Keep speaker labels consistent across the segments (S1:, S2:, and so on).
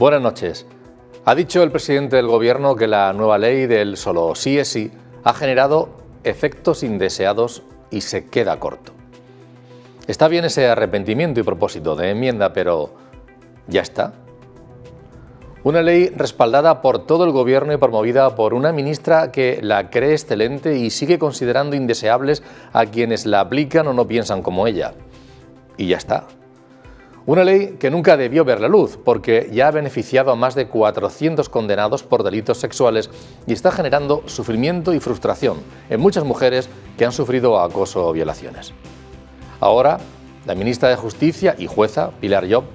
S1: Buenas noches. Ha dicho el presidente del Gobierno que la nueva ley del solo sí es sí ha generado efectos indeseados y se queda corto. Está bien ese arrepentimiento y propósito de enmienda, pero ¿ya está? Una ley respaldada por todo el Gobierno y promovida por una ministra que la cree excelente y sigue considerando indeseables a quienes la aplican o no piensan como ella. Y ya está. Una ley que nunca debió ver la luz, porque ya ha beneficiado a más de 400 condenados por delitos sexuales y está generando sufrimiento y frustración en muchas mujeres que han sufrido acoso o violaciones. Ahora, la ministra de Justicia y jueza, Pilar Llop,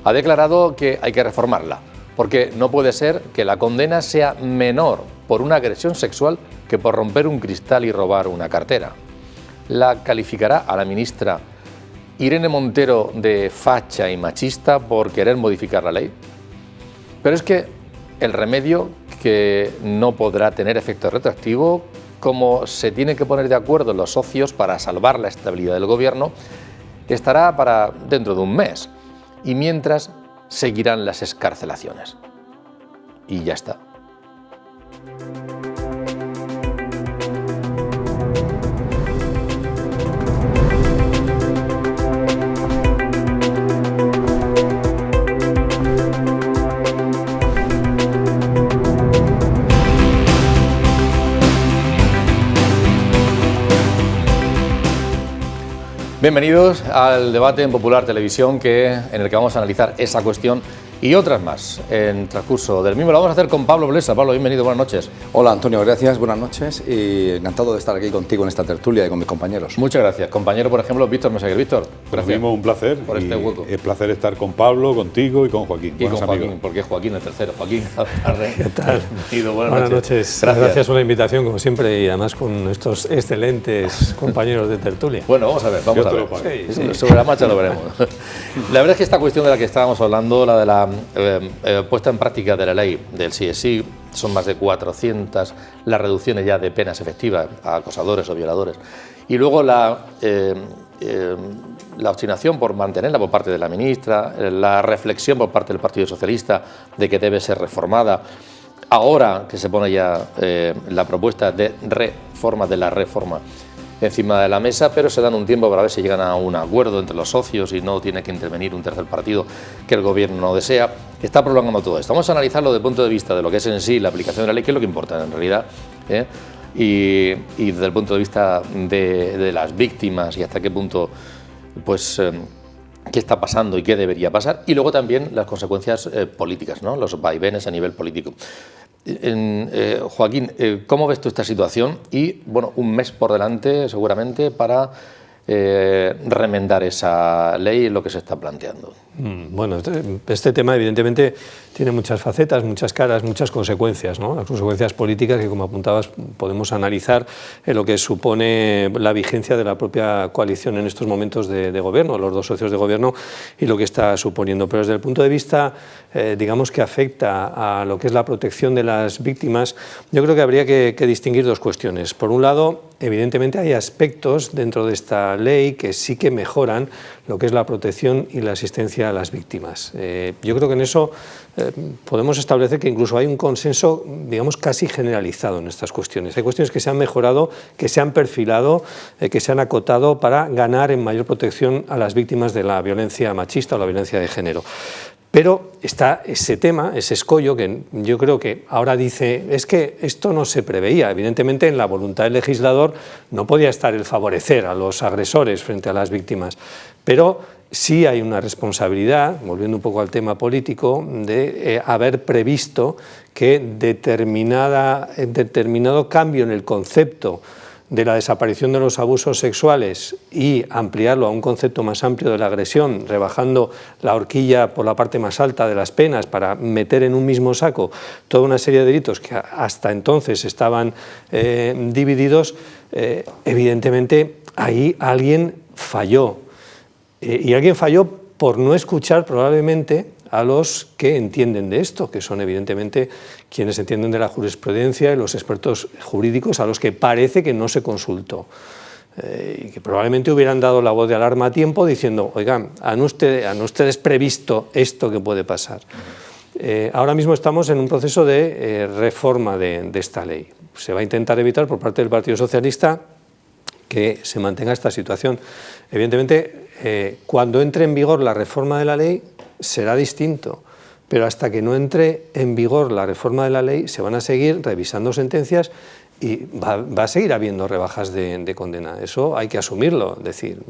S1: ha declarado que hay que reformarla, porque no puede ser que la condena sea menor por una agresión sexual que por romper un cristal y robar una cartera. La calificará a la ministra Irene Montero de facha y machista por querer modificar la ley. Pero es que el remedio, que no podrá tener efecto retroactivo, como se tienen que poner de acuerdo los socios para salvar la estabilidad del Gobierno, estará para dentro de un mes. Y mientras seguirán las excarcelaciones. Y ya está. Bienvenidos al debate en Popular Televisión, en el que vamos a analizar esa cuestión y otras más en transcurso del mismo. Lo vamos a hacer con Pablo Blesa. Pablo, bienvenido, buenas noches.
S2: Hola Antonio, gracias, buenas noches y encantado de estar aquí contigo en esta tertulia y con mis compañeros.
S1: Muchas gracias. Compañero, por ejemplo, Víctor Meseguer. Víctor,
S3: gracias. Un placer
S1: por este hueco.
S3: Es placer estar con Pablo, contigo y con Joaquín.
S1: Y con Joaquín, porque es Joaquín el tercero. Joaquín,
S4: ¿qué tal?
S1: Buenas noches.
S4: Gracias por la invitación, como siempre, y además con estos excelentes compañeros de tertulia.
S1: Bueno, vamos a ver. Sí. Sobre la marcha lo veremos. La verdad es que esta cuestión de la que estábamos hablando, la de la puesta en práctica de la ley del sí es sí, son más de 400 las reducciones ya de penas efectivas a acosadores o violadores. Y luego la obstinación por mantenerla por parte de la ministra, la reflexión por parte del Partido Socialista de que debe ser reformada. Ahora que se pone ya la propuesta de reforma de la reforma encima de la mesa, pero se dan un tiempo para ver si llegan a un acuerdo entre los socios y no tiene que intervenir un tercer partido que el Gobierno no desea. Está prolongando todo esto. Vamos a analizarlo desde el punto de vista de lo que es en sí la aplicación de la ley, que es lo que importa en realidad, y desde el punto de vista de las víctimas y hasta qué punto, pues, qué está pasando y qué debería pasar, y luego también las consecuencias políticas, ¿no? Los vaivenes a nivel político. Joaquín, ¿cómo ves tú esta situación? Y bueno, un mes por delante seguramente para remendar esa ley y lo que se está planteando.
S4: Bueno, este tema evidentemente tiene muchas facetas, muchas caras, muchas consecuencias, ¿no? Las consecuencias políticas que, como apuntabas, podemos analizar en lo que supone la vigencia de la propia coalición en estos momentos de gobierno, los dos socios de gobierno, y lo que está suponiendo. Pero desde el punto de vista, digamos, que afecta a lo que es la protección de las víctimas, yo creo que habría que distinguir dos cuestiones. Por un lado, evidentemente hay aspectos dentro de esta ley que sí que mejoran lo que es la protección y la asistencia a las víctimas. Yo creo que en eso podemos establecer que incluso hay un consenso, digamos, casi generalizado en estas cuestiones. Hay cuestiones que se han mejorado, que se han perfilado, que se han acotado para ganar en mayor protección a las víctimas de la violencia machista o la violencia de género. Pero está ese tema, ese escollo, que yo creo que ahora dice, es que esto no se preveía. Evidentemente, en la voluntad del legislador no podía estar el favorecer a los agresores frente a las víctimas, pero sí hay una responsabilidad, volviendo un poco al tema político, de haber previsto que determinado cambio en el concepto de la desaparición de los abusos sexuales y ampliarlo a un concepto más amplio de la agresión, rebajando la horquilla por la parte más alta de las penas para meter en un mismo saco toda una serie de delitos que hasta entonces estaban divididos, evidentemente ahí alguien falló. Y alguien falló por no escuchar probablemente a los que entienden de esto, que son evidentemente quienes entienden de la jurisprudencia y los expertos jurídicos a los que parece que no se consultó. Y que probablemente hubieran dado la voz de alarma a tiempo diciendo, oigan, ¿han ustedes previsto esto que puede pasar? Ahora mismo estamos en un proceso de reforma de esta ley. Se va a intentar evitar por parte del Partido Socialista que se mantenga esta situación. Evidentemente, cuando entre en vigor la reforma de la ley será distinto, pero hasta que no entre en vigor la reforma de la ley se van a seguir revisando sentencias y va a seguir habiendo rebajas de condena. Eso hay que asumirlo. Es decir,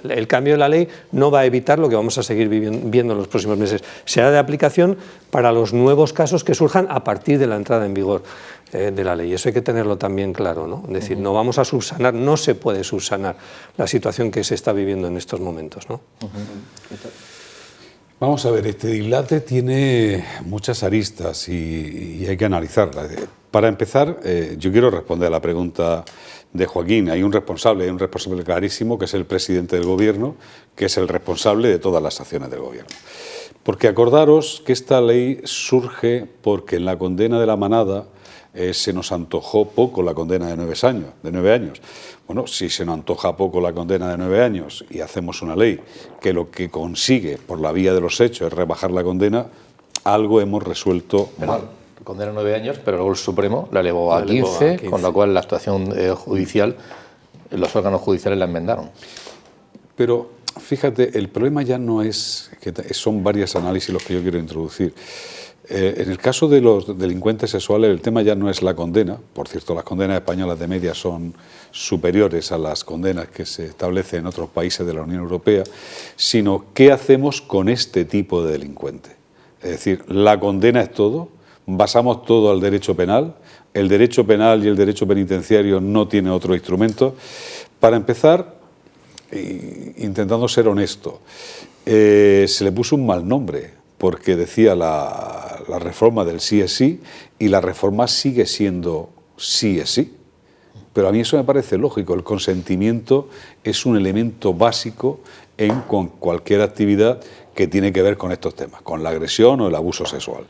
S4: el cambio de la ley no va a evitar lo que vamos a seguir viendo en los próximos meses. Será de aplicación para los nuevos casos que surjan a partir de la entrada en vigor de la ley. Eso hay que tenerlo también claro, ¿no? Es decir, no vamos a subsanar, no se puede subsanar la situación que se está viviendo en estos momentos, ¿no?
S3: Vamos a ver, este dislate tiene muchas aristas y hay que analizarlas. Para empezar, yo quiero responder a la pregunta de Joaquín. Hay un responsable clarísimo, que es el presidente del Gobierno, que es el responsable de todas las acciones del Gobierno. Porque acordaros que esta ley surge porque en la condena de La Manada se nos antojó poco la condena de 9 años. Bueno, si se nos antoja poco la condena de 9 años y hacemos una ley que lo que consigue por la vía de los hechos es rebajar la condena, algo hemos resuelto mal.
S1: Condena 9 años, pero luego el Supremo la elevó a 15, con lo cual la actuación judicial, los órganos judiciales la enmendaron.
S3: Pero fíjate, el problema ya no es, que son varios análisis los que yo quiero introducir. En el caso de los delincuentes sexuales, el tema ya no es la condena. Por cierto, las condenas españolas de media son superiores a las condenas que se establecen en otros países de la Unión Europea, sino qué hacemos con este tipo de delincuentes. Es decir, la condena es todo, basamos todo al derecho penal, el derecho penal y el derecho penitenciario no tienen otro instrumento. Para empezar, intentando ser honesto, se le puso un mal nombre, porque decía la reforma del sí es sí, y la reforma sigue siendo sí es sí. Pero a mí eso me parece lógico. El consentimiento es un elemento básico en cualquier actividad que tiene que ver con estos temas, con la agresión o el abuso sexual.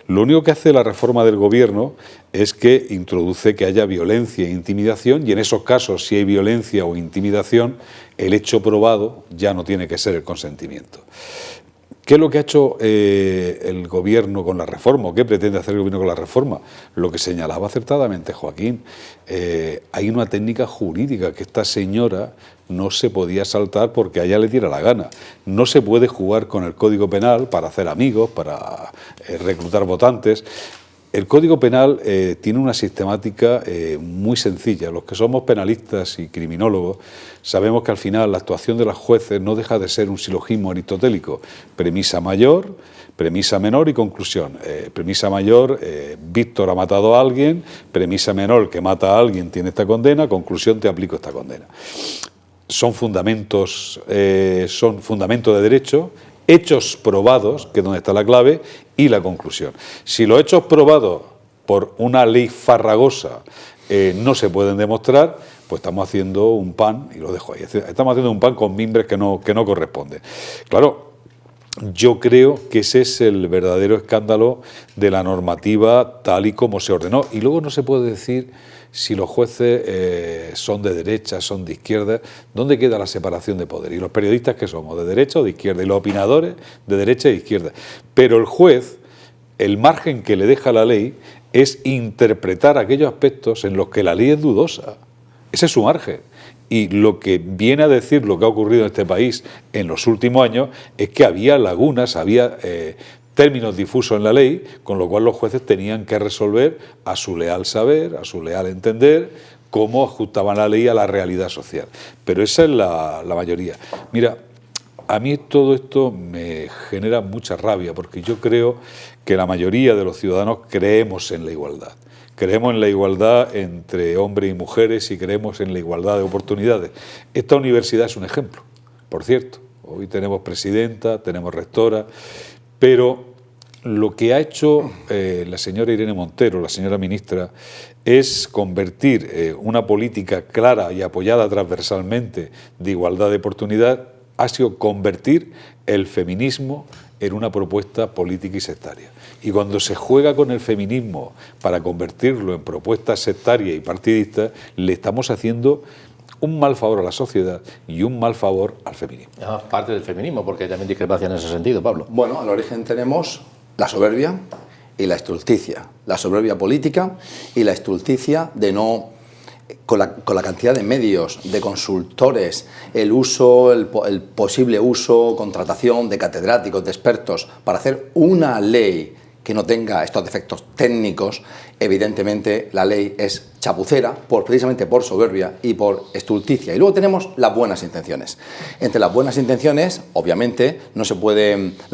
S3: Lo único que hace la reforma del Gobierno es que introduce que haya violencia e intimidación, y en esos casos, si hay violencia o intimidación, el hecho probado ya no tiene que ser el consentimiento. ¿Qué es lo que ha hecho el Gobierno con la reforma? ¿O qué pretende hacer el Gobierno con la reforma? Lo que señalaba acertadamente Joaquín. Hay una técnica jurídica que esta señora no se podía saltar porque a ella le diera la gana. No se puede jugar con el Código Penal para hacer amigos, para reclutar votantes. El Código Penal tiene una sistemática muy sencilla. Los que somos penalistas y criminólogos sabemos que al final la actuación de los jueces no deja de ser un silogismo aristotélico. Premisa mayor, premisa menor y conclusión. Premisa mayor, Víctor ha matado a alguien. Premisa menor, que mata a alguien tiene esta condena. Conclusión, te aplico esta condena. Son fundamentos de derecho. Hechos probados, que es donde está la clave, y la conclusión. Si los hechos probados por una ley farragosa no se pueden demostrar, pues estamos haciendo un pan, y lo dejo ahí, estamos haciendo un pan con mimbres que no corresponden. Claro, yo creo que ese es el verdadero escándalo de la normativa tal y como se ordenó. Y luego no se puede decir si los jueces son de derecha, son de izquierda. ¿Dónde queda la separación de poder? ¿Y los periodistas qué somos? ¿De derecha o de izquierda? ¿Y los opinadores? De derecha e izquierda. Pero el juez, el margen que le deja la ley es interpretar aquellos aspectos en los que la ley es dudosa. Ese es su margen. Y lo que viene a decir lo que ha ocurrido en este país en los últimos años es que había lagunas, había términos difusos en la ley, con lo cual los jueces tenían que resolver a su leal saber, a su leal entender, cómo ajustaban la ley a la realidad social. Pero esa es la mayoría. Mira, a mí todo esto me genera mucha rabia, porque yo creo que la mayoría de los ciudadanos creemos en la igualdad. Creemos en la igualdad entre hombres y mujeres y creemos en la igualdad de oportunidades. Esta universidad es un ejemplo, por cierto. Hoy tenemos presidenta, tenemos rectora, pero lo que ha hecho la señora Irene Montero, la señora ministra, es convertir una política clara y apoyada transversalmente de igualdad de oportunidad, ha sido convertir el feminismo en una propuesta política y sectaria. Y cuando se juega con el feminismo para convertirlo en propuestas sectarias y partidistas, le estamos haciendo un mal favor a la sociedad y un mal favor al feminismo.
S1: Parte del feminismo, porque hay también discrepancia en ese sentido, Pablo.
S2: Bueno, al origen tenemos la soberbia y la estulticia. La soberbia política y la estulticia de no, con la cantidad de medios, de consultores, el posible uso, contratación de catedráticos, de expertos, para hacer una ley que no tenga estos defectos técnicos. Evidentemente la ley es chapucera precisamente por soberbia y por estulticia. Y luego tenemos las buenas intenciones. Entre las buenas intenciones, obviamente, no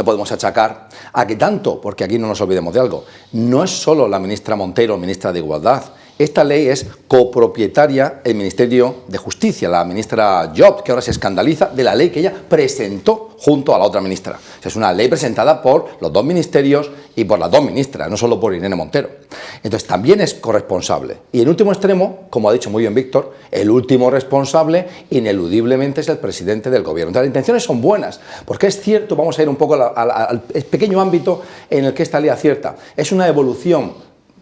S2: podemos achacar a que tanto, porque aquí no nos olvidemos de algo, no es solo la ministra Montero, ministra de Igualdad. Esta ley es copropietaria el Ministerio de Justicia, la ministra Jobs, que ahora se escandaliza de la ley que ella presentó junto a la otra ministra. O sea, es una ley presentada por los dos ministerios y por las dos ministras, no solo por Irene Montero. Entonces también es corresponsable. Y en último extremo, como ha dicho muy bien Víctor, el último responsable ineludiblemente es el presidente del gobierno. Entonces, las intenciones son buenas, porque es cierto, vamos a ir un poco al pequeño ámbito en el que esta ley acierta. Es una evolución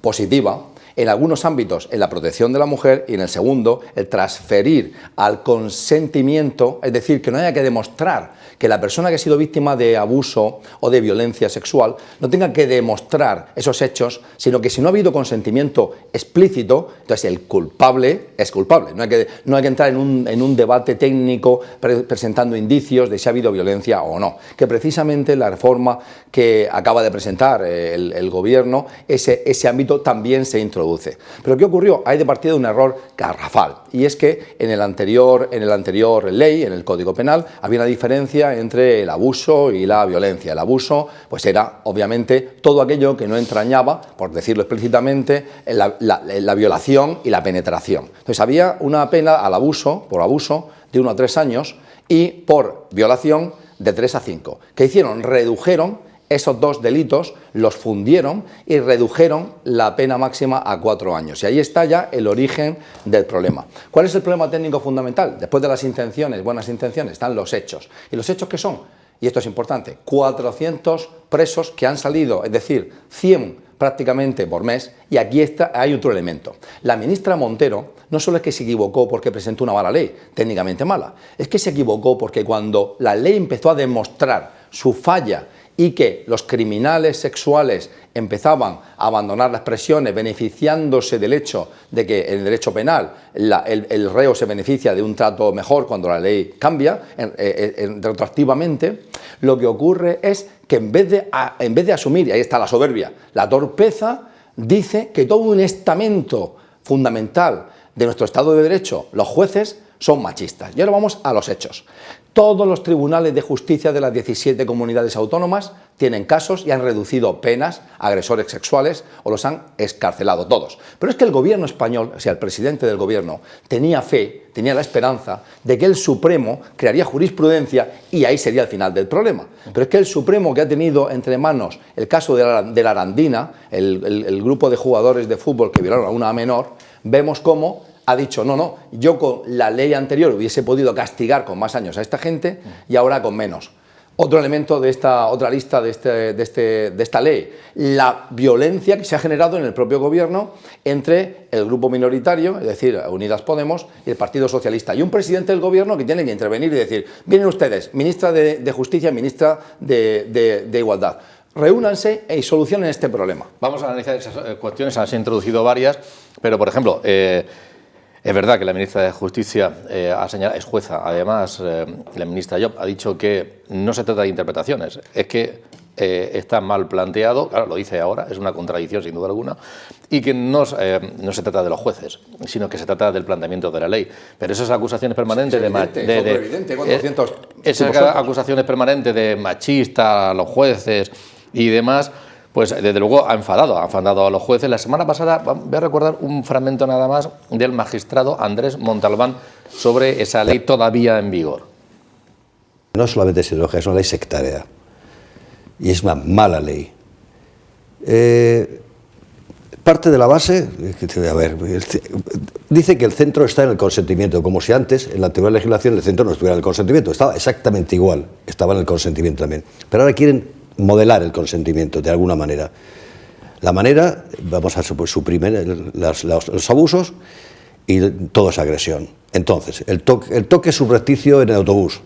S2: positiva en algunos ámbitos, en la protección de la mujer, y en el segundo, el transferir al consentimiento, es decir, que no haya que demostrar que la persona que ha sido víctima de abuso o de violencia sexual no tenga que demostrar esos hechos, sino que si no ha habido consentimiento explícito, entonces el culpable es culpable. No hay que entrar en un debate técnico presentando indicios de si ha habido violencia o no. Que precisamente la reforma que acaba de presentar el gobierno, ese ámbito también se introduce. Pero ¿qué ocurrió? Hay de partida un error garrafal, y es que en el anterior ley, en el Código Penal, había una diferencia entre el abuso y la violencia. El abuso pues era obviamente todo aquello que no entrañaba, por decirlo explícitamente, la violación y la penetración. Entonces había una pena por abuso de 1 a 3 años y por violación de 3 a 5. ¿Qué hicieron? Redujeron esos dos delitos, los fundieron y redujeron la pena máxima a 4 años. Y ahí está ya el origen del problema. ¿Cuál es el problema técnico fundamental? Después de las intenciones, buenas intenciones, están los hechos. ¿Y los hechos qué son? Y esto es importante, 400 presos que han salido, es decir, 100 prácticamente por mes, y aquí hay otro elemento. La ministra Montero no solo es que se equivocó porque presentó una mala ley, técnicamente mala, es que se equivocó porque cuando la ley empezó a demostrar su falla y que los criminales sexuales empezaban a abandonar las prisiones beneficiándose del hecho de que en el derecho penal el reo se beneficia de un trato mejor cuando la ley cambia retroactivamente, lo que ocurre es que en vez de asumir, y ahí está la soberbia, la torpeza, dice que todo un estamento fundamental de nuestro Estado de Derecho, los jueces, son machistas. Y ahora vamos a los hechos. Todos los tribunales de justicia de las 17 comunidades autónomas tienen casos y han reducido penas a agresores sexuales o los han excarcelado, todos. Pero es que el gobierno español, o sea, el presidente del gobierno, tenía la esperanza de que el Supremo crearía jurisprudencia y ahí sería el final del problema. Pero es que el Supremo, que ha tenido entre manos el caso de la Arandina, el grupo de jugadores de fútbol que violaron a una menor, vemos cómo ha dicho, no, yo con la ley anterior hubiese podido castigar con más años a esta gente y ahora con menos. Otro elemento de esta otra lista de esta ley, la violencia que se ha generado en el propio gobierno entre el grupo minoritario, es decir, Unidas Podemos, y el Partido Socialista. Y un presidente del gobierno que tiene que intervenir y decir, vienen ustedes, ministra de Justicia, ministra de Igualdad, reúnanse y solucionen este problema.
S1: Vamos a analizar esas cuestiones, has introducido varias, pero por ejemplo, es verdad que la ministra de Justicia ha señalado, es jueza, además la ministra Jobs ha dicho que no se trata de interpretaciones, es que está mal planteado, claro, lo dice ahora, es una contradicción sin duda alguna, y que no se trata de los jueces, sino que se trata del planteamiento de la ley. Pero esas acusaciones permanentes acusaciones permanentes de machista a los jueces y demás, pues desde luego ha enfadado a los jueces. La semana pasada, voy a recordar un fragmento nada más del magistrado Andrés Montalbán sobre esa ley todavía en vigor.
S5: No solamente es ideológica, es una ley sectaria y es una mala ley. Parte de la base, dice que el centro está en el consentimiento, como si antes, en la anterior legislación, el centro no estuviera en el consentimiento, estaba exactamente igual, estaba en el consentimiento también. Pero ahora quieren modelar el consentimiento de alguna manera. La manera, vamos a suprimir los abusos y toda esa agresión. Entonces, el toque subrepticio en el autobús.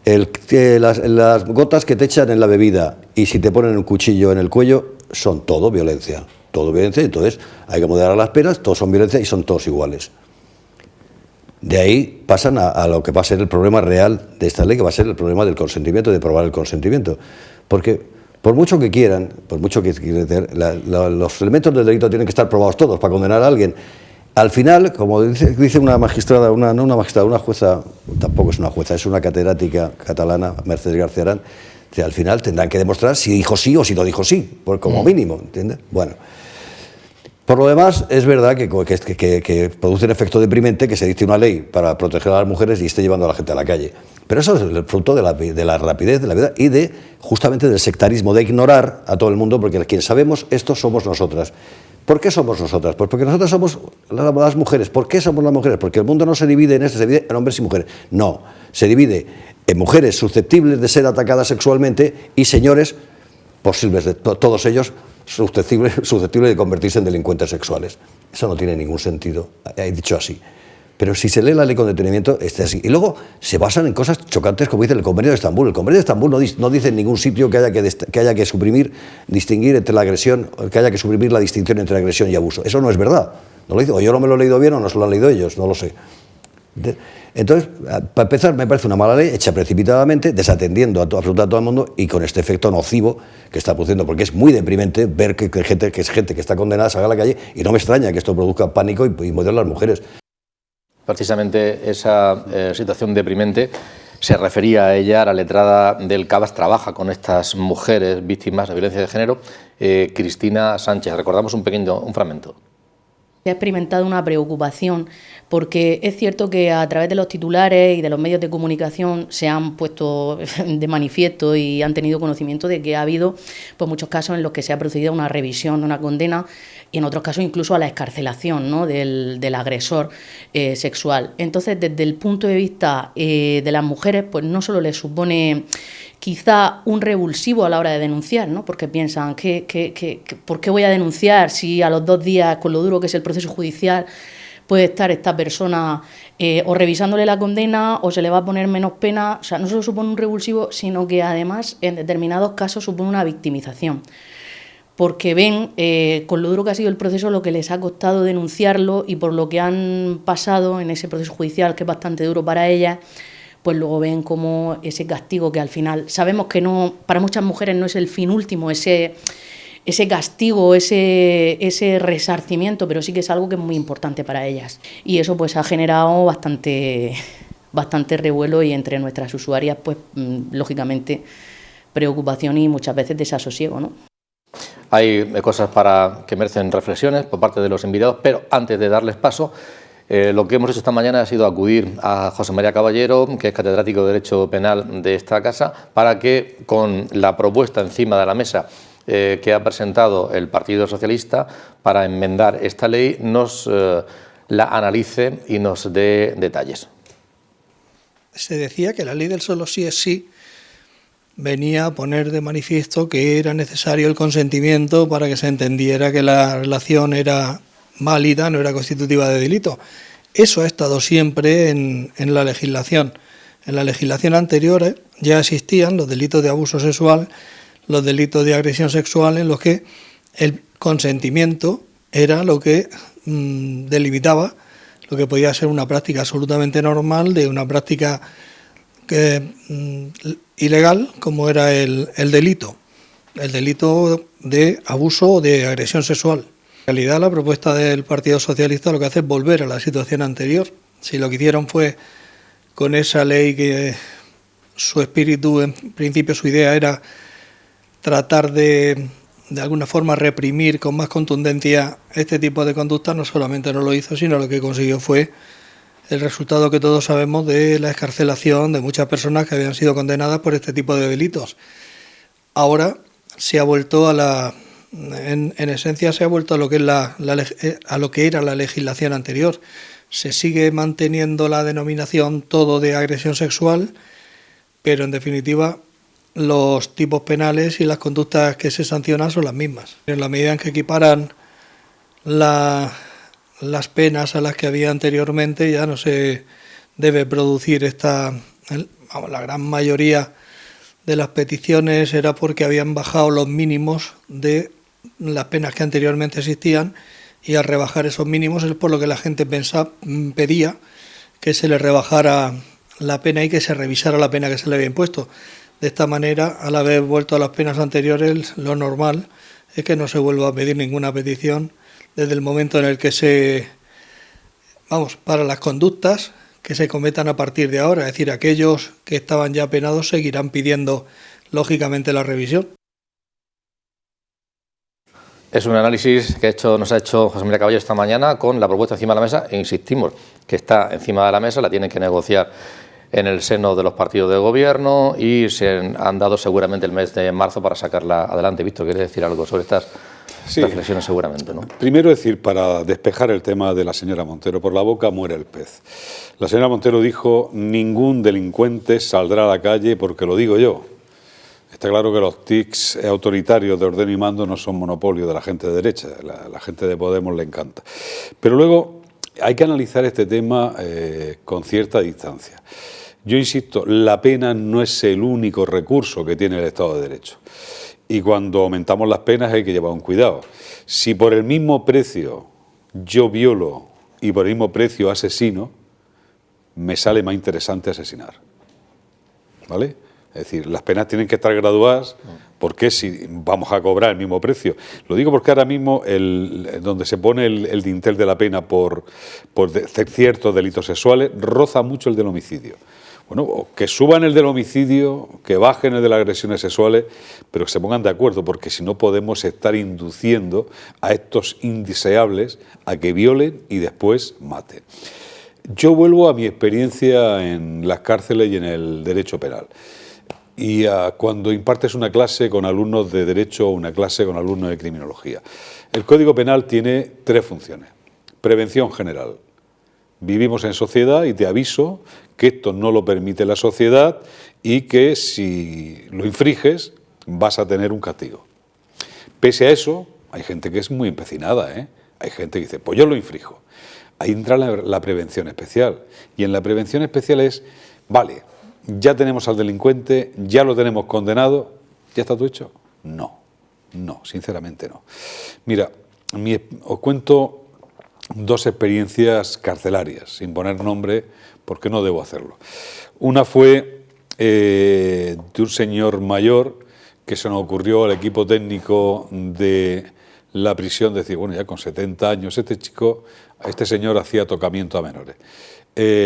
S5: Las gotas que te echan en la bebida y si te ponen un cuchillo en el cuello son todo violencia, entonces hay que moderar las penas, todos son violencia y son todos iguales. De ahí pasan a lo que va a ser el problema real de esta ley, que va a ser el problema del consentimiento, de probar el consentimiento, porque por mucho que quieran, los elementos del delito tienen que estar probados todos para condenar a alguien. Al final, como dice una magistrada, una jueza, tampoco es una jueza, es una catedrática catalana, Mercedes García Arán, que al final tendrán que demostrar si dijo sí o si no dijo sí, como mínimo, ¿entiendes? Bueno, por lo demás, es verdad que produce un efecto deprimente que se dicte una ley para proteger a las mujeres y esté llevando a la gente a la calle. Pero eso es el fruto de la rapidez de la vida y justamente del sectarismo, de ignorar a todo el mundo, porque quien sabemos esto somos nosotras. ¿Por qué somos nosotras? Pues porque nosotras somos las mujeres. ¿Por qué somos las mujeres? Porque el mundo no se divide en esto, se divide en hombres y mujeres. No, se divide en mujeres susceptibles de ser atacadas sexualmente y señores posibles, todos ellos susceptibles de convertirse en delincuentes sexuales. Eso no tiene ningún sentido, he dicho así. Pero si se lee la ley con detenimiento, está así. Y luego se basan en cosas chocantes, como dice el Convenio de Estambul. El Convenio de Estambul no dice en ningún sitio que haya que suprimir, distinguir entre la agresión, que haya que suprimir la distinción entre agresión y abuso. Eso no es verdad. No lo dice, o yo no me lo he leído bien o no se lo han leído ellos, no lo sé. Entonces, para empezar, me parece una mala ley hecha precipitadamente, desatendiendo absolutamente a todo el mundo y con este efecto nocivo que está produciendo, porque es muy deprimente ver que gente que está condenada salga a la calle y no me extraña que esto produzca pánico y modele a las mujeres.
S1: Precisamente esa situación deprimente se refería a ella, la letrada del CABAS trabaja con estas mujeres víctimas de violencia de género, Cristina Sánchez. Recordamos un fragmento.
S6: Se ha experimentado una preocupación porque es cierto que a través de los titulares y de los medios de comunicación se han puesto de manifiesto y han tenido conocimiento de que ha habido pues, muchos casos en los que se ha procedido a una revisión de una condena y en otros casos incluso a la excarcelación, ¿no? del agresor sexual. Entonces, desde el punto de vista de las mujeres, pues no solo les supone quizá un revulsivo a la hora de denunciar, ¿no? Porque piensan, ¿por qué voy a denunciar si a los 2 días, con lo duro que es el proceso judicial, puede estar esta persona o revisándole la condena o se le va a poner menos pena? O sea, no solo supone un revulsivo, sino que además en determinados casos supone una victimización. Porque ven, con lo duro que ha sido el proceso, lo que les ha costado denunciarlo y por lo que han pasado en ese proceso judicial, que es bastante duro para ellas, pues luego ven como ese castigo que al final sabemos que no, para muchas mujeres no es el fin último, ese castigo, ese resarcimiento, pero sí que es algo que es muy importante para ellas. Y eso pues ha generado bastante revuelo y entre nuestras usuarias, pues lógicamente preocupación y muchas veces desasosiego, ¿no?
S1: Hay cosas que merecen reflexiones por parte de los invitados, pero antes de darles paso, lo que hemos hecho esta mañana ha sido acudir a José María Caballero, que es catedrático de Derecho Penal de esta casa, para que con la propuesta encima de la mesa que ha presentado el Partido Socialista para enmendar esta ley, nos la analice y nos dé detalles.
S7: Se decía que la ley del solo sí es sí venía a poner de manifiesto que era necesario el consentimiento para que se entendiera que la relación era válida, no era constitutiva de delito. Eso ha estado siempre en la legislación. En la legislación anterior ya existían los delitos de abuso sexual, los delitos de agresión sexual, en los que el consentimiento era lo que delimitaba lo que podía ser una práctica absolutamente normal de una práctica ilegal como era el delito de abuso o de agresión sexual. En realidad la propuesta del Partido Socialista lo que hace es volver a la situación anterior. Si lo que hicieron fue con esa ley que su espíritu, en principio su idea era tratar de alguna forma reprimir con más contundencia este tipo de conductas, no solamente no lo hizo, sino lo que consiguió fue el resultado que todos sabemos de la excarcelación de muchas personas que habían sido condenadas por este tipo de delitos. Ahora se ha vuelto en esencia se ha vuelto a lo que es a lo que era la legislación anterior. Se sigue manteniendo la denominación todo de agresión sexual, pero en definitiva los tipos penales y las conductas que se sancionan son las mismas. En la medida en que equiparan las penas a las que había anteriormente, ya no se debe producir vamos, la gran mayoría de las peticiones era porque habían bajado los mínimos de las penas que anteriormente existían, y al rebajar esos mínimos es por lo que la gente pedía que se le rebajara la pena y que se revisara la pena que se le había impuesto. De esta manera, al haber vuelto a las penas anteriores, lo normal es que no se vuelva a pedir ninguna petición desde el momento en el que para las conductas que se cometan a partir de ahora. Es decir, aquellos que estaban ya penados seguirán pidiendo, lógicamente, la revisión.
S1: Es un análisis que nos ha hecho José María Cabello esta mañana con la propuesta encima de la mesa, e insistimos que está encima de la mesa, la tienen que negociar en el seno de los partidos de gobierno y se han dado seguramente el mes de marzo para sacarla adelante. Víctor, ¿quieres decir algo sobre estas reflexiones seguramente, ¿no?
S3: Primero decir, para despejar el tema de la señora Montero, por la boca muere el pez. La señora Montero dijo: ningún delincuente saldrá a la calle porque lo digo yo. Está claro que los tics autoritarios de ordeno y mando no son monopolio de la gente de derecha, la gente de Podemos le encanta. Pero luego hay que analizar este tema con cierta distancia. Yo insisto, la pena no es el único recurso que tiene el Estado de Derecho. Y cuando aumentamos las penas hay que llevar un cuidado. Si por el mismo precio yo violo y por el mismo precio asesino, me sale más interesante asesinar. ¿Vale? Es decir, las penas tienen que estar graduadas, porque si vamos a cobrar el mismo precio. Lo digo porque ahora mismo donde se pone el dintel de la pena por ciertos delitos sexuales roza mucho el del homicidio. Bueno, que suban el del homicidio, que bajen el de las agresiones sexuales, pero que se pongan de acuerdo, porque si no podemos estar induciendo a estos indeseables a que violen y después maten. Yo vuelvo a mi experiencia en las cárceles y en el derecho penal. Y cuando impartes una clase con alumnos de Derecho o una clase con alumnos de Criminología. El Código Penal tiene 3 funciones. Prevención general. Vivimos en sociedad y te aviso que esto no lo permite la sociedad y que si lo infringes vas a tener un castigo. Pese a eso, hay gente que es muy empecinada, ¿eh? Hay gente que dice, pues yo lo infringo. Ahí entra la prevención especial. Y en la prevención especial es, vale, ya tenemos al delincuente, ya lo tenemos condenado, ¿ya está todo hecho? No, sinceramente no. Mira, os cuento 2 experiencias carcelarias, sin poner nombre, porque no debo hacerlo. Una fue de un señor mayor que se nos ocurrió al equipo técnico de la prisión decir, bueno, ya con 70 años, este señor hacía tocamiento a menores.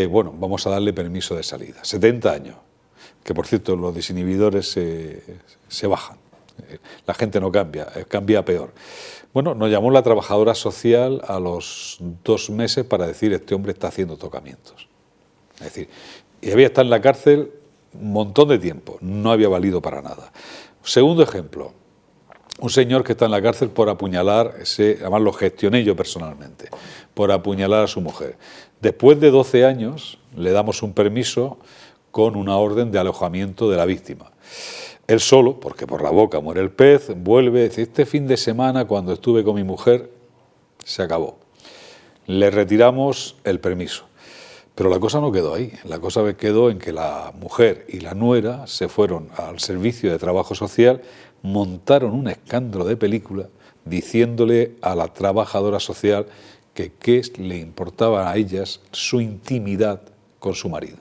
S3: Bueno, vamos a darle permiso de salida. 70 años, que por cierto los desinhibidores se bajan. La gente no cambia, cambia peor. Bueno, nos llamó la trabajadora social a los 2 meses para decir, este hombre está haciendo tocamientos. Es decir, y había estado en la cárcel un montón de tiempo, no había valido para nada. Segundo ejemplo, un señor que está en la cárcel por apuñalar, además lo gestioné yo personalmente, por apuñalar a su mujer. Después de 12 años le damos un permiso con una orden de alojamiento de la víctima. Él solo, porque por la boca muere el pez, vuelve, dice, este fin de semana cuando estuve con mi mujer se acabó. Le retiramos el permiso. Pero la cosa no quedó ahí, la cosa quedó en que la mujer y la nuera se fueron al servicio de trabajo social, montaron un escándalo de película diciéndole a la trabajadora social que qué le importaba a ellas su intimidad con su marido.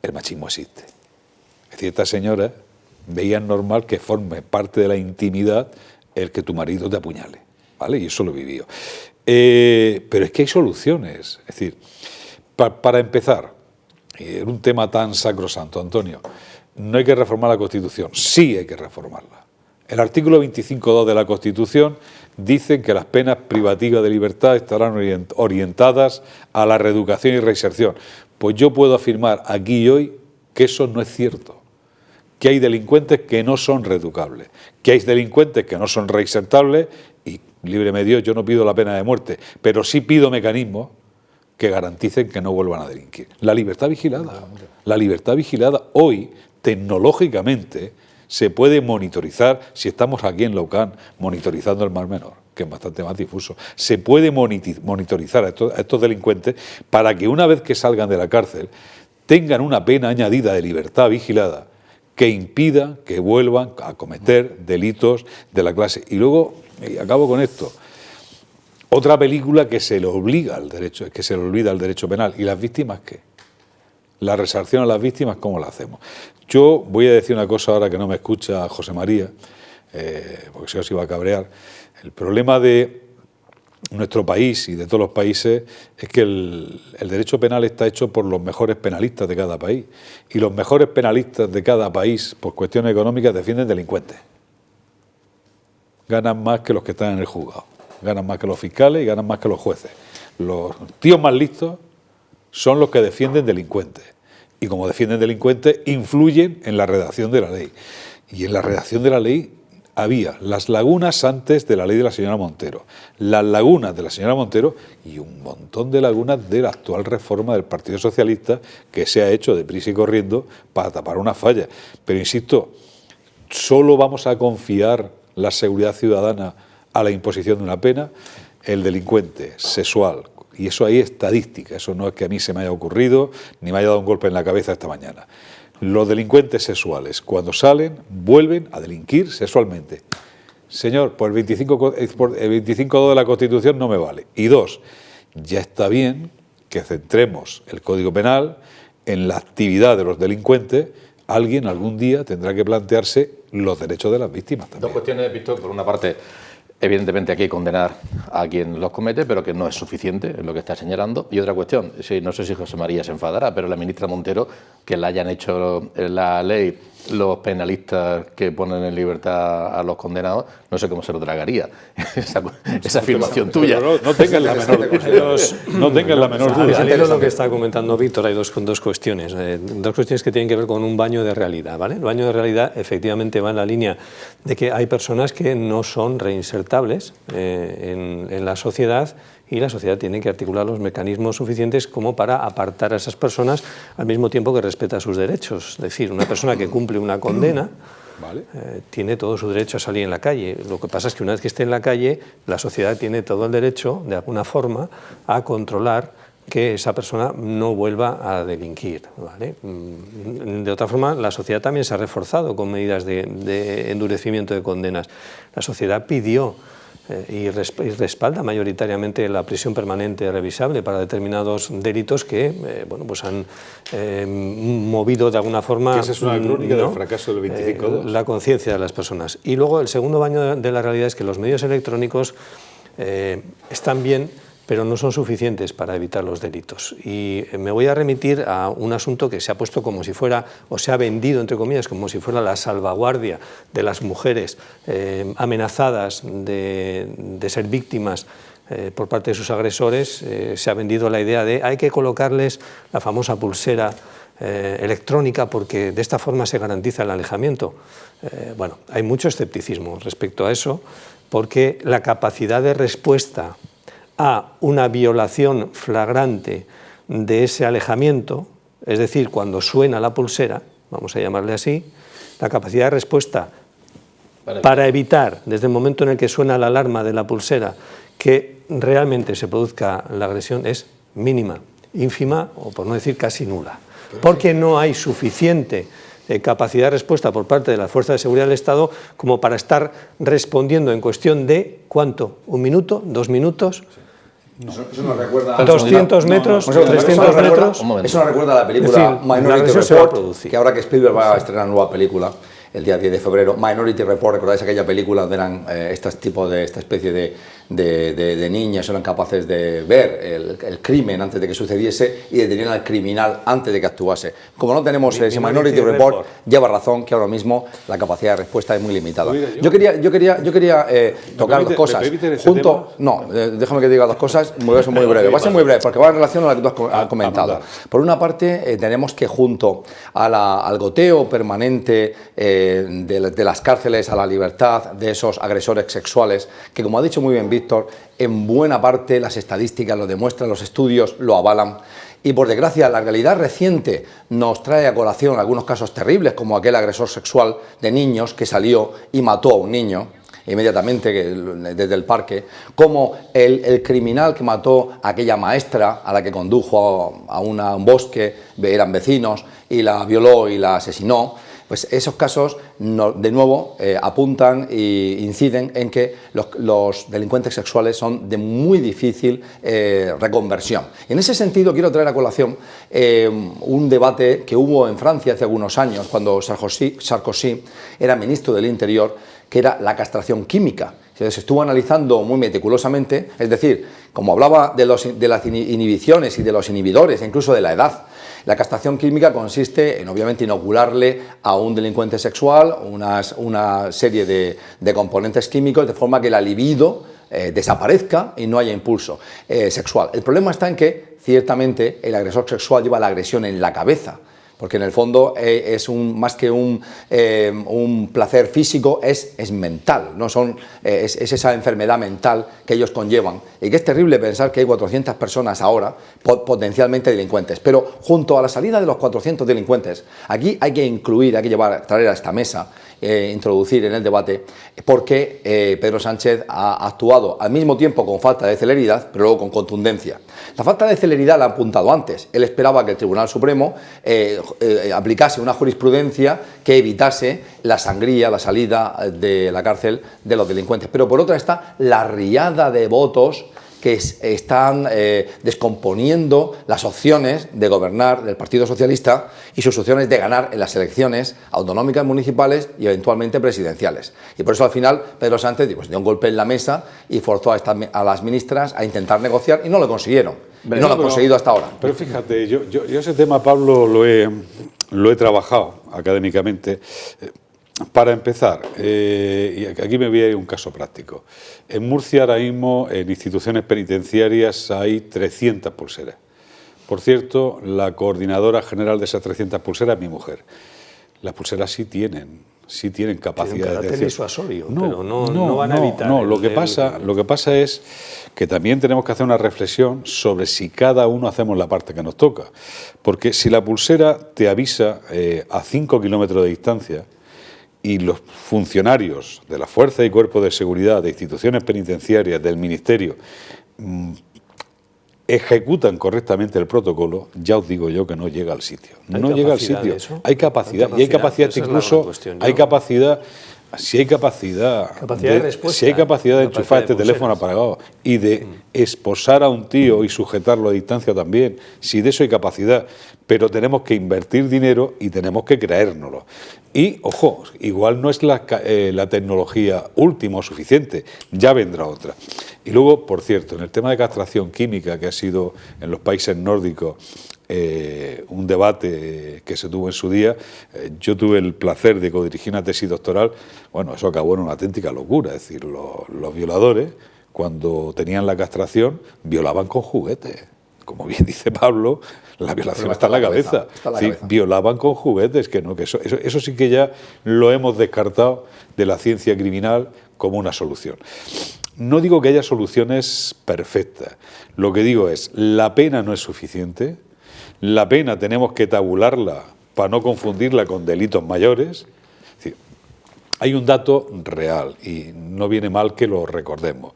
S3: El machismo existe. Es decir, esta señora veía normal que forme parte de la intimidad el que tu marido te apuñale, ¿vale? Y eso lo vivió. Pero es que hay soluciones, es decir, para empezar, en un tema tan sacrosanto, Antonio, no hay que reformar la Constitución, sí hay que reformarla. El artículo 25.2 de la Constitución dice que las penas privativas de libertad estarán orientadas a la reeducación y reinserción. Pues yo puedo afirmar aquí y hoy que eso no es cierto, que hay delincuentes que no son reeducables, que hay delincuentes que no son reinsertables y, líbreme Dios, yo no pido la pena de muerte, pero sí pido mecanismos que garanticen que no vuelvan a delinquir. La libertad vigilada hoy, tecnológicamente, se puede monitorizar, si estamos aquí en la UCAN monitorizando el Mar Menor, que es bastante más difuso, se puede monitorizar a estos delincuentes para que una vez que salgan de la cárcel tengan una pena añadida de libertad vigilada que impida que vuelvan a cometer delitos de la clase. Y luego, y acabo con esto, otra película que se le obliga al derecho, que se le olvida al derecho penal. ¿Y las víctimas qué? La resarción a las víctimas, ¿cómo la hacemos? Yo voy a decir una cosa ahora que no me escucha José María, porque si no se iba a cabrear. El problema de nuestro país y de todos los países es que el derecho penal está hecho por los mejores penalistas de cada país. Y los mejores penalistas de cada país, por cuestiones económicas, defienden delincuentes. Ganan más que los que están en el juzgado. Ganan más que los fiscales y ganan más que los jueces. Los tíos más listos son los que defienden delincuentes. Y como defienden delincuentes, influyen en la redacción de la ley. Y en la redacción de la ley había las lagunas antes de la ley de la señora Montero, las lagunas de la señora Montero y un montón de lagunas de la actual reforma del Partido Socialista que se ha hecho deprisa y corriendo para tapar una falla. Pero insisto, solo vamos a confiar la seguridad ciudadana a la imposición de una pena. El delincuente sexual, y eso hay estadística, eso no es que a mí se me haya ocurrido ni me haya dado un golpe en la cabeza esta mañana. Los delincuentes sexuales, cuando salen, vuelven a delinquir sexualmente. Señor, por el 25.2 de la Constitución no me vale. Y dos, ya está bien que centremos el Código Penal en la actividad de los delincuentes. Alguien algún día tendrá que plantearse los derechos de las víctimas también.
S1: Dos cuestiones, Víctor. Por una parte, evidentemente aquí hay que condenar a quien los comete, pero que no es suficiente, es lo que está señalando. Y otra cuestión, sí, no sé si José María se enfadará, pero la ministra Montero, que la hayan hecho la ley los penalistas que ponen en libertad a los condenados, no sé cómo se lo tragaría esa afirmación tuya.
S3: No tengan la menor duda. No tengan la menor duda.
S4: Al hilo de lo que está comentando Víctor, hay dos cuestiones. Dos cuestiones que tienen que ver con un baño de realidad, ¿vale? El baño de realidad efectivamente va en la línea de que hay personas que no son reinsertables en la sociedad, y la sociedad tiene que articular los mecanismos suficientes como para apartar a esas personas al mismo tiempo que respeta sus derechos. Es decir, una persona que cumple una condena tiene todo su derecho a salir en la calle. Lo que pasa es que una vez que esté en la calle, la sociedad tiene todo el derecho, de alguna forma, a controlar que esa persona no vuelva a delinquir, ¿vale? De otra forma, la sociedad también se ha reforzado con medidas de endurecimiento de condenas. La sociedad pidió y respalda mayoritariamente la prisión permanente revisable para determinados delitos que bueno, pues han movido de alguna forma,
S3: que esa es una crónica del fracaso del 25.2,
S4: la conciencia de las personas. Y luego el segundo baño de la realidad es que los medios electrónicos están bien, pero no son suficientes para evitar los delitos. Y me voy a remitir a un asunto que se ha puesto como si fuera, o se ha vendido, entre comillas, como si fuera la salvaguardia de las mujeres amenazadas de ser víctimas por parte de sus agresores. Se ha vendido la idea de hay que colocarles la famosa pulsera electrónica porque de esta forma se garantiza el alejamiento. Bueno, hay mucho escepticismo respecto a eso, porque la capacidad de respuesta a una violación flagrante de ese alejamiento, es decir, cuando suena la pulsera, vamos a llamarle así, la capacidad de respuesta para evitar, desde el momento en el que suena la alarma de la pulsera, que realmente se produzca la agresión es mínima, ínfima o por no decir casi nula, porque no hay suficiente capacidad de respuesta por parte de las fuerzas de seguridad del Estado como para estar respondiendo en cuestión de ¿cuánto? ¿1 minuto? ¿2 minutos?
S2: No. Eso nos recuerda
S4: 200 metros, 300 metros.
S2: Eso nos recuerda a la película Minority Report, que ahora que Spielberg va a estrenar nueva película el día 10 de febrero, Minority Report, ¿recordáis aquella película donde eran esta especie de niñas eran capaces de ver el crimen antes de que sucediese y detenían al criminal antes de que actuase? Como no tenemos ese Minority Report, lleva razón que ahora mismo la capacidad de respuesta es muy limitada. Yo quería tocar dos cosas. Déjame que diga dos cosas, voy a ser muy breve. Va a ser muy breve porque va en relación a lo que tú has comentado. Por una parte, tenemos que junto al goteo permanente de las cárceles a la libertad de esos agresores sexuales, que como ha dicho muy bien Víctor, en buena parte las estadísticas lo demuestran, los estudios lo avalan, y por desgracia la realidad reciente nos trae a colación algunos casos terribles, como aquel agresor sexual de niños que salió y mató a un niño, inmediatamente desde el parque, como el criminal que mató a aquella maestra a la que condujo a un bosque, eran vecinos, y la violó y la asesinó. Pues esos casos, de nuevo, apuntan e inciden en que los delincuentes sexuales son de muy difícil reconversión. Y en ese sentido quiero traer a colación un debate que hubo en Francia hace algunos años, cuando Sarkozy era ministro del Interior, que era la castración química. Se estuvo analizando muy meticulosamente, es decir, como hablaba de las inhibiciones y de los inhibidores, incluso de la edad. La castración química consiste en, obviamente, inocularle a un delincuente sexual una serie de componentes químicos de forma que la libido desaparezca y no haya impulso sexual. El problema está en que, ciertamente, el agresor sexual lleva la agresión en la cabeza, porque en el fondo es más que un placer físico, es mental, ¿no? Es esa enfermedad mental que ellos conllevan, y que es terrible pensar que hay 400 personas ahora potencialmente delincuentes, pero junto a la salida de los 400 delincuentes, aquí hay que incluir, hay que traer a esta mesa, introducir en el debate por qué Pedro Sánchez ha actuado al mismo tiempo con falta de celeridad, pero luego con contundencia. La falta de celeridad la ha apuntado antes. Él esperaba que el Tribunal Supremo aplicase una jurisprudencia que evitase la sangría, la salida de la cárcel de los delincuentes. Pero por otra está la riada de votos que están descomponiendo las opciones de gobernar del Partido Socialista y sus opciones de ganar en las elecciones autonómicas, municipales y eventualmente presidenciales. Y por eso al final Pedro Sánchez dio un golpe en la mesa y forzó a las ministras a intentar negociar y no lo consiguieron. Y no lo han conseguido hasta ahora.
S3: Pero fíjate, yo ese tema, Pablo, lo he trabajado académicamente. Para empezar, y aquí me voy a ir a un caso práctico. En Murcia ahora mismo, en instituciones penitenciarias, hay 300 pulseras. Por cierto, la coordinadora general de esas 300 pulseras es mi mujer. Las pulseras sí tienen capacidad de decir.
S4: Disuasorio, pero no van a evitar.
S3: No, lo que pasa es que también tenemos que hacer una reflexión sobre si cada uno hacemos la parte que nos toca. Porque si la pulsera te avisa a 5 kilómetros de distancia, y los funcionarios de la Fuerza y Cuerpo de Seguridad, de instituciones penitenciarias, del Ministerio, ejecutan correctamente el protocolo, ya os digo yo que no llega al sitio. No llega al sitio. Hay capacidad, y hay capacidad incluso, hay capacidad. Si hay capacidad de enchufar este teléfono apagado y de esposar a un tío y sujetarlo a distancia también, si de eso hay capacidad, pero tenemos que invertir dinero y tenemos que creérnoslo. Y, ojo, igual no es la tecnología última o suficiente, ya vendrá otra. Y luego, por cierto, en el tema de castración química, que ha sido en los países nórdicos un debate que se tuvo en su día, yo tuve el placer de codirigir una tesis doctoral. Bueno, eso acabó en una auténtica locura. Es decir, los violadores, cuando tenían la castración, violaban con juguetes. Como bien dice Pablo, la violación está en la cabeza. Violaban con juguetes, que eso sí que ya lo hemos descartado de la ciencia criminal como una solución. No digo que haya soluciones perfectas. Lo que digo es, la pena no es suficiente. La pena tenemos que tabularla para no confundirla con delitos mayores. Es decir, hay un dato real y no viene mal que lo recordemos.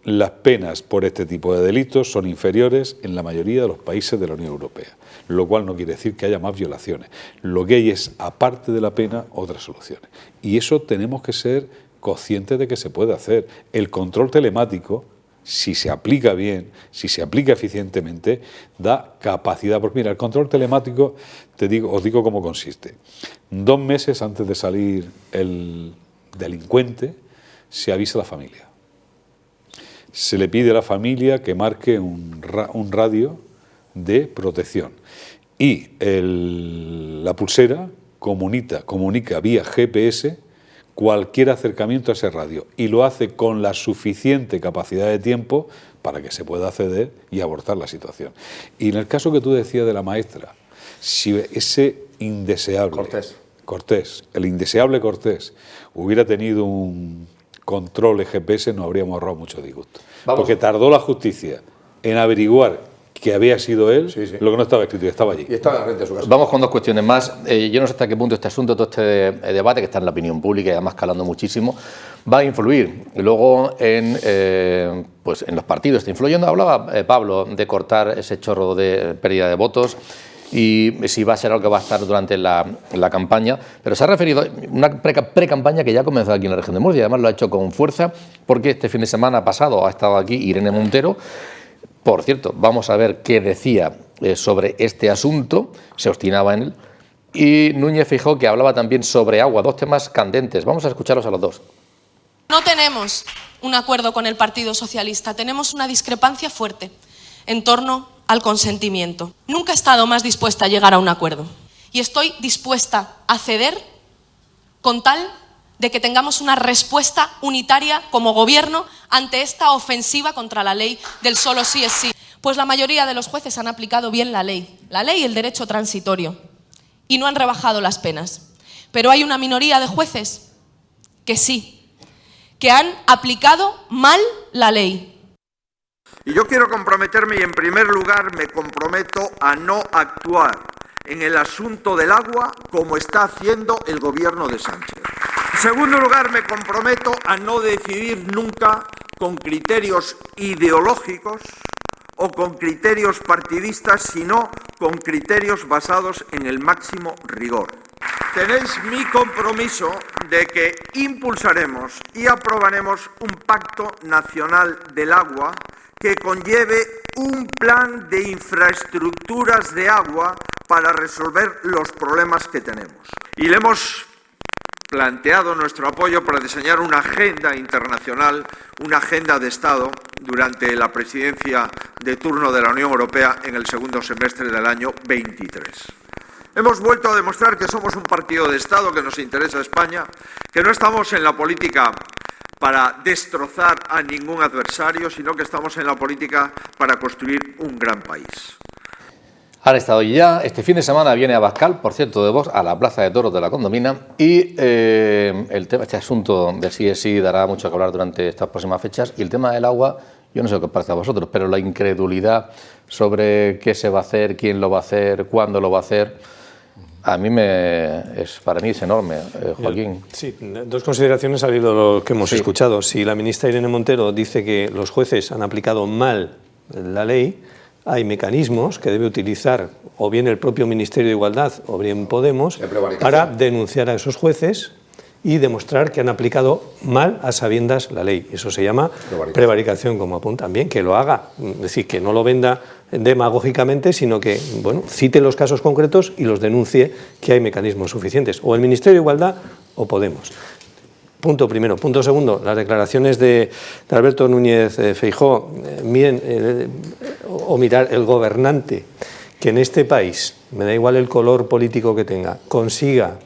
S3: Las penas por este tipo de delitos son inferiores en la mayoría de los países de la Unión Europea, lo cual no quiere decir que haya más violaciones. Lo que hay es, aparte de la pena, otras soluciones. Y eso tenemos que ser conscientes de que se puede hacer. El control telemático, si se aplica bien, si se aplica eficientemente, da capacidad. Porque mira, el control telemático, os digo cómo consiste. 2 meses antes de salir el delincuente, se avisa a la familia. Se le pide a la familia que marque un radio de protección. Y la pulsera comunica vía GPS cualquier acercamiento a ese radio, y lo hace con la suficiente capacidad de tiempo para que se pueda acceder y abortar la situación. Y en el caso que tú decías de la maestra, si ese indeseable el indeseable Cortés hubiera tenido un control GPS, nos habríamos ahorrado mucho disgusto. Porque tardó la justicia en averiguar que había sido él,
S2: Sí, sí.
S3: lo que no estaba escrito y estaba allí.
S2: Y estaba frente a su casa.
S1: Vamos con dos cuestiones más. Yo no sé hasta qué punto este asunto, todo este debate que está en la opinión pública y además calando muchísimo, va a influir luego pues en los partidos. Está influyendo. Hablaba Pablo de cortar ese chorro de pérdida de votos y si va a ser algo que va a estar durante la campaña, pero se ha referido a una pre-campaña que ya ha comenzado aquí en la región de Murcia, además lo ha hecho con fuerza porque este fin de semana pasado ha estado aquí Irene Montero. Por cierto, vamos a ver qué decía sobre este asunto, se obstinaba en él, y Núñez Feijóo, que hablaba también sobre agua, dos temas candentes. Vamos a escucharlos a los dos.
S8: No tenemos un acuerdo con el Partido Socialista, tenemos una discrepancia fuerte en torno al consentimiento. Nunca he estado más dispuesta a llegar a un acuerdo y estoy dispuesta a ceder con tal de que tengamos una respuesta unitaria como gobierno ante esta ofensiva contra la ley del solo sí es sí. Pues la mayoría de los jueces han aplicado bien la ley y el derecho transitorio, y no han rebajado las penas. Pero hay una minoría de jueces que sí, que han aplicado mal la ley.
S9: Y yo quiero comprometerme y en primer lugar me comprometo a no actuar en el asunto del agua como está haciendo el gobierno de Sánchez. En segundo lugar, me comprometo a no decidir nunca con criterios ideológicos o con criterios partidistas, sino con criterios basados en el máximo rigor. Tenéis mi compromiso de que impulsaremos y aprobaremos un pacto nacional del agua que conlleve un plan de infraestructuras de agua para resolver los problemas que tenemos. Y le hemos planteado nuestro apoyo para diseñar una agenda internacional, una agenda de Estado durante la presidencia de turno de la Unión Europea en el segundo semestre del año 23. Hemos vuelto a demostrar que somos un partido de Estado, que nos interesa España, que no estamos en la política para destrozar a ningún adversario, sino que estamos en la política para construir un gran país.
S1: Han estado ya, este fin de semana viene Abascal, por cierto, de Vox, a la Plaza de Toros de la Condomina, y el tema, este asunto del sí es sí dará mucho que hablar durante estas próximas fechas, y el tema del agua, yo no sé qué os parece a vosotros, pero la incredulidad sobre qué se va a hacer, quién lo va a hacer, cuándo lo va a hacer, a mí para mí es enorme, Joaquín.
S4: Sí, dos consideraciones al hilo de lo que hemos escuchado. Si la ministra Irene Montero dice que los jueces han aplicado mal la ley, hay mecanismos que debe utilizar o bien el propio Ministerio de Igualdad o bien Podemos para denunciar a esos jueces y demostrar que han aplicado mal a sabiendas la ley. Eso se llama prevaricación, como apuntan bien, que lo haga, es decir, que no lo venda demagógicamente, sino que cite los casos concretos y los denuncie, que hay mecanismos suficientes, o el Ministerio de Igualdad o Podemos. Punto primero. Punto segundo, las declaraciones de Alberto Núñez Feijóo, mirar el gobernante que en este país, me da igual el color político que tenga, consiga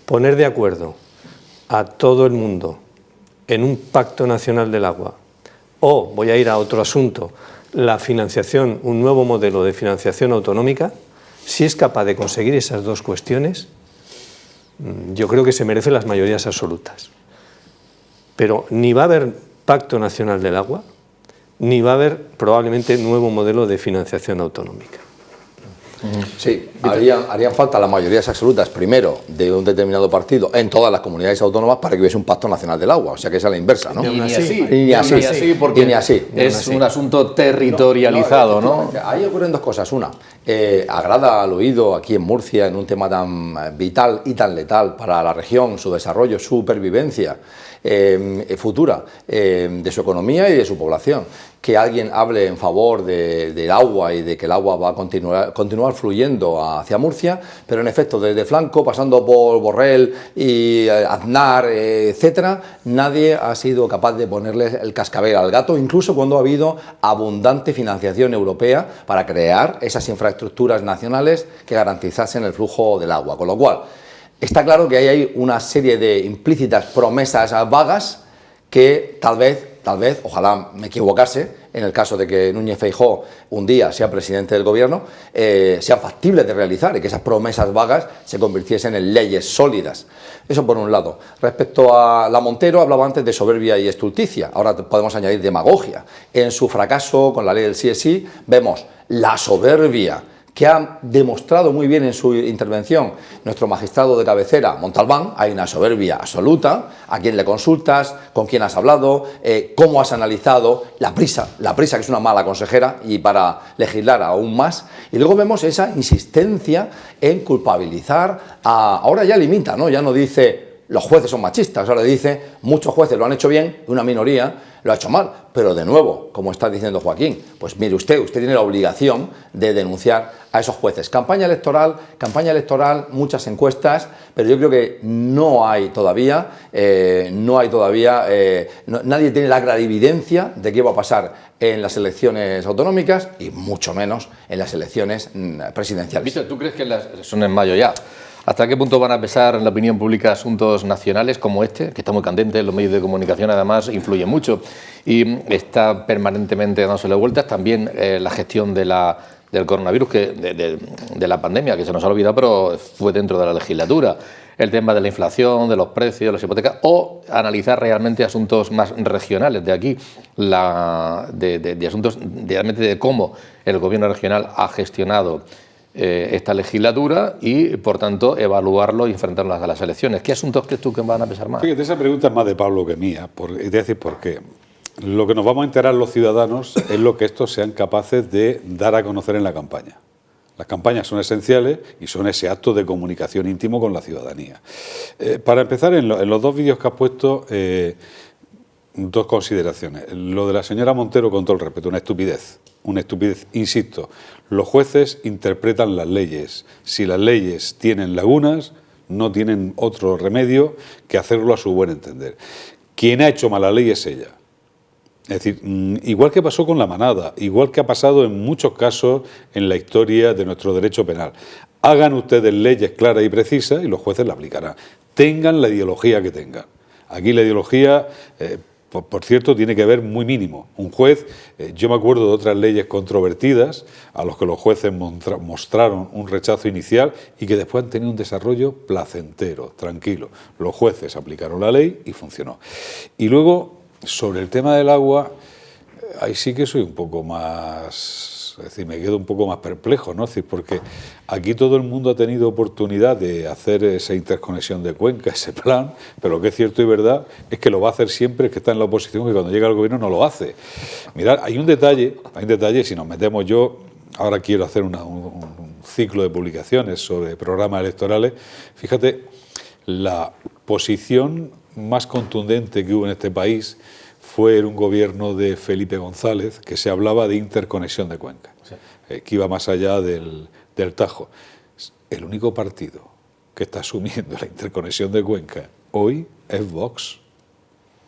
S4: poner de acuerdo a todo el mundo en un pacto nacional del agua, o voy a ir a otro asunto, la financiación, un nuevo modelo de financiación autonómica, si es capaz de conseguir esas dos cuestiones, yo creo que se merece las mayorías absolutas. Pero ni va a haber pacto nacional del agua, ni va a haber probablemente nuevo modelo de financiación autonómica.
S2: Sí, harían falta las mayorías absolutas, primero, de un determinado partido en todas las comunidades autónomas para que hubiese un pacto nacional del agua, o sea que esa es la inversa, ¿no?
S1: Ni así, porque es un asunto territorializado, ¿no?
S2: Ahí ocurren dos cosas. Una, agrada al oído aquí en Murcia, en un tema tan vital y tan letal para la región, su desarrollo, su supervivencia futura, de su economía y de su población, que alguien hable en favor del agua y de que el agua va a continuar fluyendo hacia Murcia, pero en efecto desde flanco, pasando por Borrell y Aznar, etcétera, nadie ha sido capaz de ponerle el cascabel al gato, incluso cuando ha habido abundante financiación europea para crear esas infraestructuras nacionales que garantizasen el flujo del agua, con lo cual está claro que ahí hay una serie de implícitas promesas vagas que tal vez, ojalá me equivocase, en el caso de que Núñez Feijóo un día sea presidente del gobierno, sean factibles de realizar y que esas promesas vagas se convirtiesen en leyes sólidas. Eso por un lado. Respecto a la Montero, hablaba antes de soberbia y estulticia, ahora podemos añadir demagogia. En su fracaso con la ley del sí es sí, vemos la soberbia que ha demostrado muy bien en su intervención nuestro magistrado de cabecera, Montalbán. Hay una soberbia absoluta, a quién le consultas, con quién has hablado, cómo has analizado, la prisa que es una mala consejera y para legislar aún más. Y luego vemos esa insistencia en culpabilizar, ahora ya limita, ¿no? Ya no dice los jueces son machistas, ahora dice muchos jueces lo han hecho bien y una minoría lo ha hecho mal. Pero de nuevo, como está diciendo Joaquín, pues mire usted tiene la obligación de denunciar a esos jueces. Campaña electoral, muchas encuestas, pero yo creo que nadie tiene la clarividencia de qué va a pasar en las elecciones autonómicas y mucho menos en las elecciones presidenciales.
S1: Víctor, ¿tú crees que son en mayo ya? ¿Hasta qué punto van a pesar en la opinión pública asuntos nacionales como este, que está muy candente, los medios de comunicación además influyen mucho y está permanentemente dándosele vueltas? También la gestión del coronavirus, de la pandemia, que se nos ha olvidado, pero fue dentro de la legislatura. El tema de la inflación, de los precios, de las hipotecas, o analizar realmente asuntos más regionales de aquí, de asuntos realmente de cómo el gobierno regional ha gestionado esta legislatura y, por tanto, evaluarlo y enfrentarlo a las elecciones. ¿Qué asuntos crees tú que van a pesar más?
S3: Fíjate, esa pregunta es más de Pablo que mía, y te voy a decir por qué. Lo que nos vamos a enterar los ciudadanos es lo que estos sean capaces de dar a conocer en la campaña. Las campañas son esenciales y son ese acto de comunicación íntimo con la ciudadanía. Para empezar, en los dos vídeos que has puesto, dos consideraciones. Lo de la señora Montero, con todo el respeto, una estupidez, insisto. Los jueces interpretan las leyes. Si las leyes tienen lagunas, no tienen otro remedio que hacerlo a su buen entender. Quien ha hecho mala ley es ella. Es decir, igual que pasó con la manada, igual que ha pasado en muchos casos en la historia de nuestro derecho penal. Hagan ustedes leyes claras y precisas y los jueces la aplicarán. Tengan la ideología que tengan. Aquí la ideología, por cierto, tiene que ver muy mínimo. Un juez, yo me acuerdo de otras leyes controvertidas a los que los jueces mostraron un rechazo inicial y que después han tenido un desarrollo placentero, tranquilo. Los jueces aplicaron la ley y funcionó. Y luego, sobre el tema del agua, ahí sí que soy un poco más, es decir, me quedo un poco más perplejo, ¿no? Es decir, porque aquí todo el mundo ha tenido oportunidad de hacer esa interconexión de Cuenca, ese plan, pero lo que es cierto y verdad es que lo va a hacer siempre el que está en la oposición, que cuando llega al gobierno no lo hace. Mirad, hay un detalle, si nos metemos ahora quiero hacer un ciclo de publicaciones sobre programas electorales, fíjate, la posición más contundente que hubo en este país fue en un gobierno de Felipe González, que se hablaba de interconexión de Cuenca, sí, que iba más allá del Tajo. El único partido que está asumiendo la interconexión de Cuenca hoy es Vox.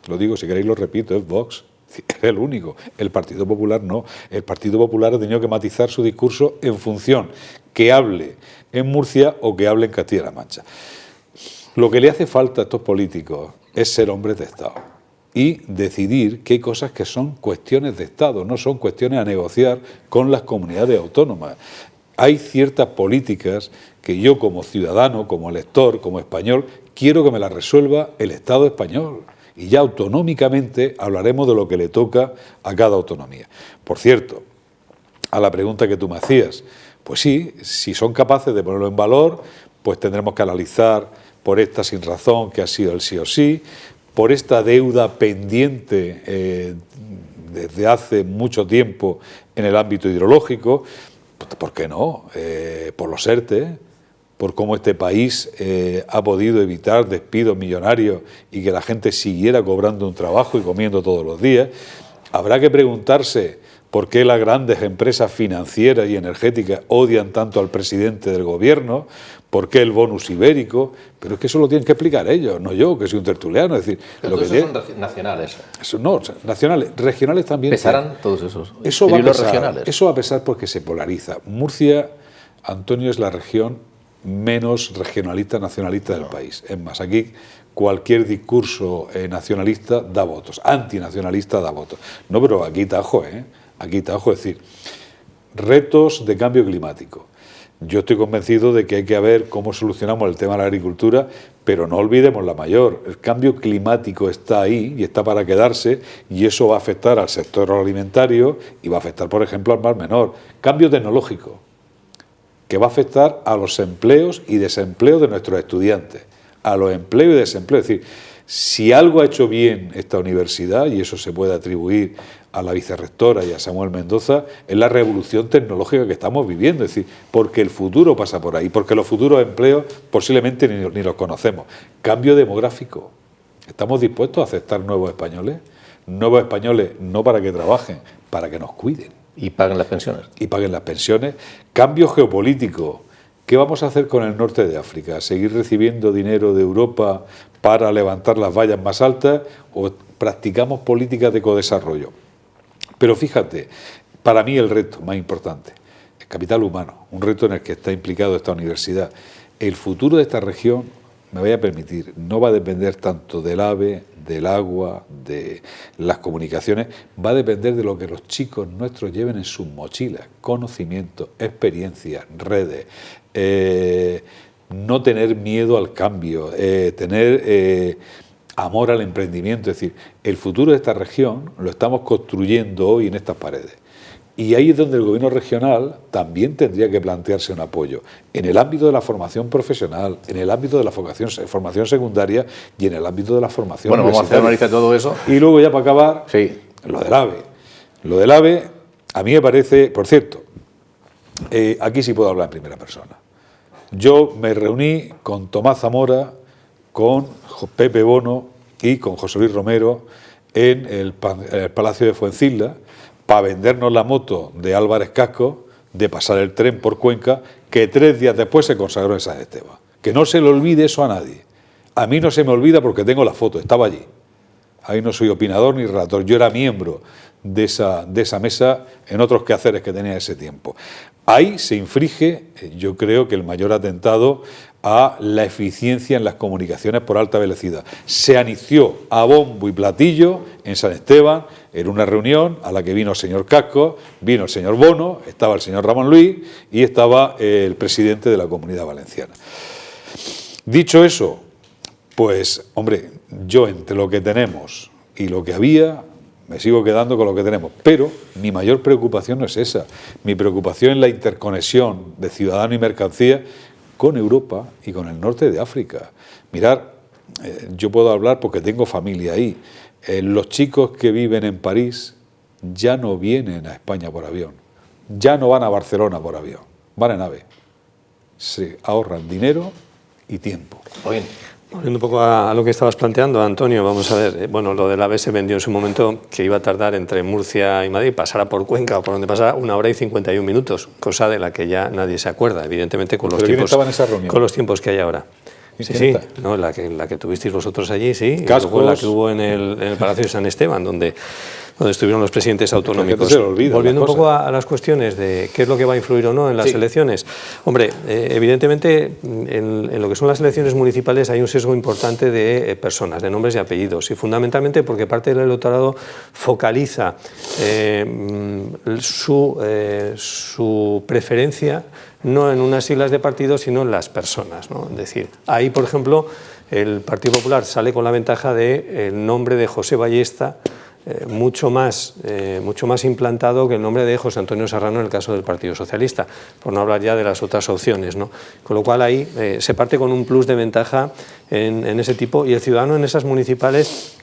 S3: Lo digo, si queréis lo repito, es Vox. Es el único. El Partido Popular no. El Partido Popular ha tenido que matizar su discurso en función que hable en Murcia o que hable en Castilla-La Mancha. Lo que le hace falta a estos políticos es ser hombres de Estado y decidir que hay cosas que son cuestiones de Estado, no son cuestiones a negociar con las comunidades autónomas. Hay ciertas políticas que yo como ciudadano, como elector, como español, quiero que me las resuelva el Estado español. Y ya autonómicamente hablaremos de lo que le toca a cada autonomía. Por cierto, a la pregunta que tú me hacías, pues sí, si son capaces de ponerlo en valor, pues tendremos que analizar por esta sinrazón que ha sido el sí o sí, por esta deuda pendiente desde hace mucho tiempo en el ámbito hidrológico, ¿por qué no? Por los ERTE, por cómo este país ha podido evitar despidos millonarios y que la gente siguiera cobrando un trabajo y comiendo todos los días. Habrá que preguntarse por qué las grandes empresas financieras y energéticas odian tanto al presidente del gobierno, por qué el bonus ibérico, pero es que eso lo tienen que explicar ellos, no yo, que soy un tertuliano. Es decir,
S1: pero
S3: lo que
S1: son nacionales.
S3: No, nacionales, regionales también.
S1: ¿Pesarán todos esos?
S3: Eso va a pesar porque se polariza. Murcia, Antonio, es la región menos regionalista, nacionalista del país. Es más, aquí cualquier discurso nacionalista da votos, antinacionalista da votos. No, pero aquí Tajo, es decir, retos de cambio climático, Yo estoy convencido de que hay que ver cómo solucionamos el tema de la agricultura, pero no olvidemos la mayor. El cambio climático está ahí y está para quedarse, y eso va a afectar al sector alimentario y va a afectar, por ejemplo, al Mar Menor. Cambio tecnológico, que va a afectar a los empleos y desempleos de nuestros estudiantes, a los empleos y desempleo. Es decir, si algo ha hecho bien esta universidad, y eso se puede atribuir a la vicerrectora y a Samuel Mendoza, es la revolución tecnológica que estamos viviendo. Es decir, porque el futuro pasa por ahí, porque los futuros empleos posiblemente ni los conocemos. Cambio demográfico. ¿Estamos dispuestos a aceptar nuevos españoles? Nuevos españoles no para que trabajen, para que nos cuiden.
S1: Y paguen las pensiones.
S3: Y paguen las pensiones. Cambio geopolítico. ¿Qué vamos a hacer con el norte de África? ¿Seguir recibiendo dinero de Europa para levantar las vallas más altas o practicamos políticas de codesarrollo? Pero fíjate, para mí el reto más importante, el capital humano, un reto en el que está implicado esta universidad. El futuro de esta región, me voy a permitir, no va a depender tanto del AVE, del agua, de las comunicaciones, va a depender de lo que los chicos nuestros lleven en sus mochilas: conocimiento, experiencia, redes, no tener miedo al cambio, tener amor al emprendimiento. Es decir, el futuro de esta región lo estamos construyendo hoy en estas paredes. Y ahí es donde el gobierno regional también tendría que plantearse un apoyo, en el ámbito de la formación profesional, en el ámbito de la formación secundaria y en el ámbito de la formación
S1: universitaria. Vamos a hacer analizar todo eso.
S3: Y luego ya para acabar,
S1: sí,
S3: lo del AVE. Lo del AVE, a mí me parece, por cierto, aquí sí puedo hablar en primera persona. Yo me reuní con Tomás Zamora, con Pepe Bono y con José Luis Romero en el Palacio de Fuencisla para vendernos la moto de Álvarez Casco de pasar el tren por Cuenca, que 3 días después se consagró en San Esteban. Que no se le olvide eso a nadie. A mí no se me olvida porque tengo la foto, estaba allí. Ahí no soy opinador ni relator, yo era miembro de esa mesa en otros quehaceres que tenía ese tiempo. Ahí se inflige, yo creo que el mayor atentado a la eficiencia en las comunicaciones por alta velocidad. Se anunció a bombo y platillo en San Esteban, en una reunión a la que vino el señor Casco, vino el señor Bono, estaba el señor Ramón Luis y estaba el presidente de la Comunidad Valenciana. Dicho eso, pues, hombre, yo entre lo que tenemos y lo que había, me sigo quedando con lo que tenemos, pero mi mayor preocupación no es esa. Mi preocupación es la interconexión de ciudadano y mercancía con Europa y con el norte de África. Mirar, yo puedo hablar porque tengo familia ahí. Los chicos que viven en París ya no vienen a España por avión, ya no van a Barcelona por avión, van en AVE. Se ahorran dinero y tiempo.
S1: Bien.
S4: Volviendo un poco a lo que estabas planteando, Antonio, vamos a ver, bueno, lo del AVE se vendió en su momento que iba a tardar entre Murcia y Madrid, pasara por Cuenca o por donde pasara, 1 hora y 51 minutos, cosa de la que ya nadie se acuerda, evidentemente con los tiempos que hay ahora. Sí, no, la que tuvisteis vosotros allí, sí, y luego la que hubo en el Palacio de San Esteban, donde estuvieron los presidentes autonómicos. Volviendo un poco a las cuestiones de qué es lo que va a influir o no en las elecciones. Hombre, evidentemente en lo que son las elecciones municipales hay un sesgo importante de personas, de nombres y apellidos, y fundamentalmente porque parte del electorado focaliza su preferencia no en unas siglas de partido, sino en las personas, ¿no? Es decir, ahí, por ejemplo, el Partido Popular sale con la ventaja del nombre de José Ballesta, mucho más implantado que el nombre de José Antonio Serrano en el caso del Partido Socialista, por no hablar ya de las otras opciones, ¿no? Con lo cual ahí se parte con un plus de ventaja en ese tipo, y el ciudadano en esas municipales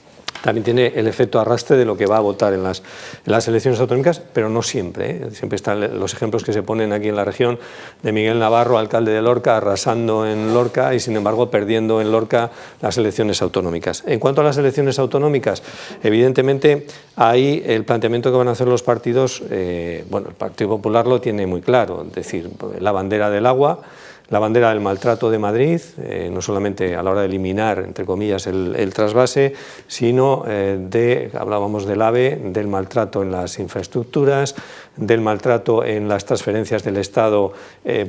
S4: también tiene el efecto arrastre de lo que va a votar en las elecciones autonómicas, pero no siempre, ¿eh? Siempre están los ejemplos que se ponen aquí en la región de Miguel Navarro, alcalde de Lorca, arrasando en Lorca y sin embargo perdiendo en Lorca las elecciones autonómicas. En cuanto a las elecciones autonómicas, evidentemente ahí el planteamiento que van a hacer los partidos, bueno, el Partido Popular lo tiene muy claro, es decir, la bandera del agua, la bandera del maltrato de Madrid, no solamente a la hora de eliminar, entre comillas, el trasvase, sino hablábamos del AVE, del maltrato en las infraestructuras, del maltrato en las transferencias del Estado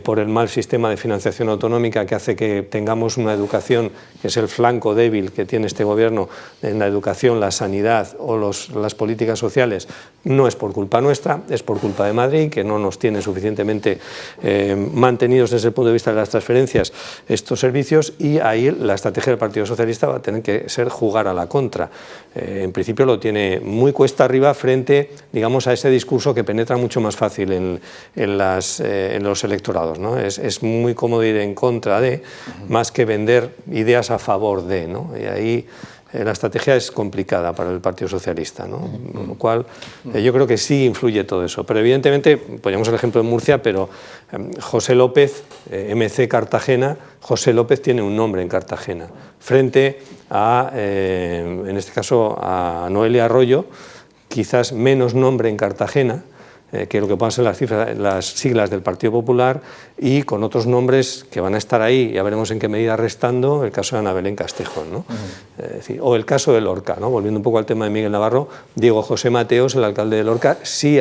S4: por el mal sistema de financiación autonómica que hace que tengamos una educación que es el flanco débil que tiene este gobierno en la educación, la sanidad o las políticas sociales. No es por culpa nuestra, es por culpa de Madrid, que no nos tiene suficientemente mantenidos desde el punto de vista de las transferencias estos servicios, y ahí la estrategia del Partido Socialista va a tener que ser jugar a la contra. En principio lo tiene muy cuesta arriba frente, digamos, a ese discurso que penetra mucho más fácil en los electorados, ¿no? Es muy cómodo ir en contra de, más que vender ideas a favor de, ¿no? Y ahí la estrategia es complicada para el Partido Socialista, ¿no? Con lo cual yo creo que sí influye todo eso. Pero evidentemente, poníamos el ejemplo de Murcia, pero José López, MC Cartagena, José López tiene un nombre en Cartagena, frente a, en este caso, a Noelia Arroyo, quizás menos nombre en Cartagena, que lo que puedan ser las siglas del Partido Popular, y con otros nombres que van a estar ahí, ya veremos en qué medida restando, el caso de Ana Belén Castejón, ¿no? Es decir, o el caso de Lorca, ¿no? Volviendo un poco al tema de Miguel Navarro, Diego José Mateos, el alcalde de Lorca, sí,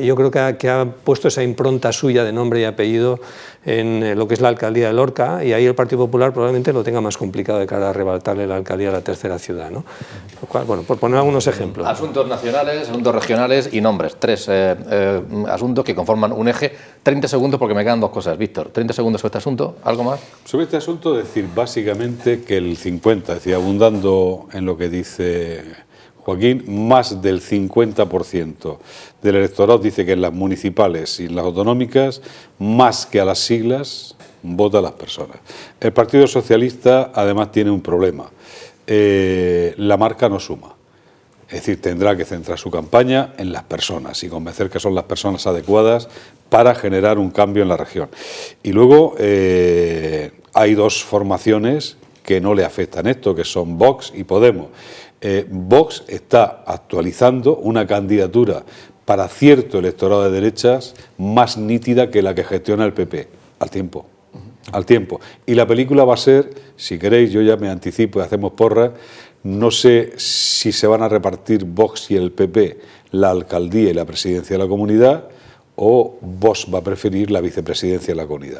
S4: yo creo que ha puesto esa impronta suya de nombre y apellido en lo que es la alcaldía de Lorca, y ahí el Partido Popular probablemente lo tenga más complicado de cara a arrebatarle la alcaldía a la tercera ciudad, ¿no? Lo cual, bueno, por poner algunos ejemplos.
S1: Asuntos nacionales, asuntos regionales y nombres. 3 asuntos que conforman un eje. 30 segundos porque me quedan 2 cosas. Víctor, 30 segundos sobre este asunto. ¿Algo más?
S3: Sobre este asunto, decir básicamente que el 50, es decir, abundando en lo que dice Joaquín, más del 50% del electorado dice que en las municipales y en las autonómicas, más que a las siglas, vota a las personas. El Partido Socialista además tiene un problema. La marca no suma. Es decir, tendrá que centrar su campaña en las personas y convencer que son las personas adecuadas para generar un cambio en la región. Y luego hay 2 formaciones que no le afectan esto, que son Vox y Podemos. Vox está actualizando una candidatura para cierto electorado de derechas más nítida que la que gestiona el PP, al tiempo. Y la película va a ser, si queréis, yo ya me anticipo y hacemos porras, no sé si se van a repartir Vox y el PP la alcaldía y la presidencia de la comunidad, o Vox va a preferir la vicepresidencia en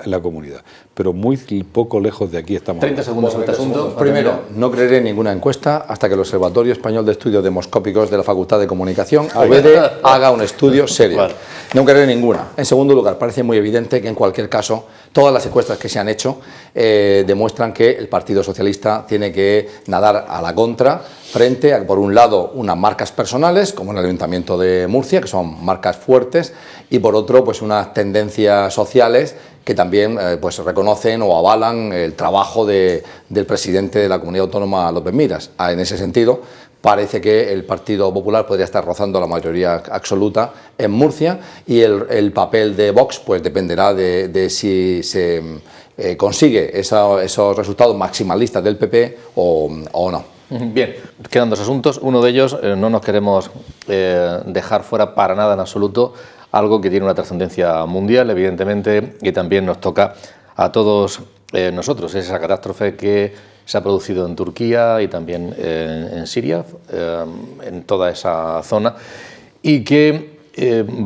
S3: la comunidad. Pero muy poco lejos de aquí estamos.
S1: 30 segundos sobre este asunto.
S2: Primero, no creeré en ninguna encuesta hasta que el Observatorio Español de Estudios Demoscópicos de la Facultad de Comunicación, OBEDE, haga un estudio serio. Vale. No creeré en ninguna. En segundo lugar, parece muy evidente que en cualquier caso, todas las encuestas que se han hecho demuestran que el Partido Socialista tiene que nadar a la contra frente a, por un lado, unas marcas personales, como en el Ayuntamiento de Murcia, que son marcas fuertes, y por otro, pues unas tendencias sociales que también pues reconocen o avalan el trabajo del presidente de la Comunidad Autónoma, López Miras. En ese sentido, parece que el Partido Popular podría estar rozando la mayoría absoluta en Murcia, y el papel de Vox pues dependerá de si se consigue esos resultados maximalistas del PP o no.
S1: Bien, quedan 2 asuntos. Uno de ellos no nos queremos dejar fuera para nada en absoluto, algo que tiene una trascendencia mundial, evidentemente, y también nos toca a todos nosotros. Es esa catástrofe que se ha producido en Turquía y también en Siria, en toda esa zona, y que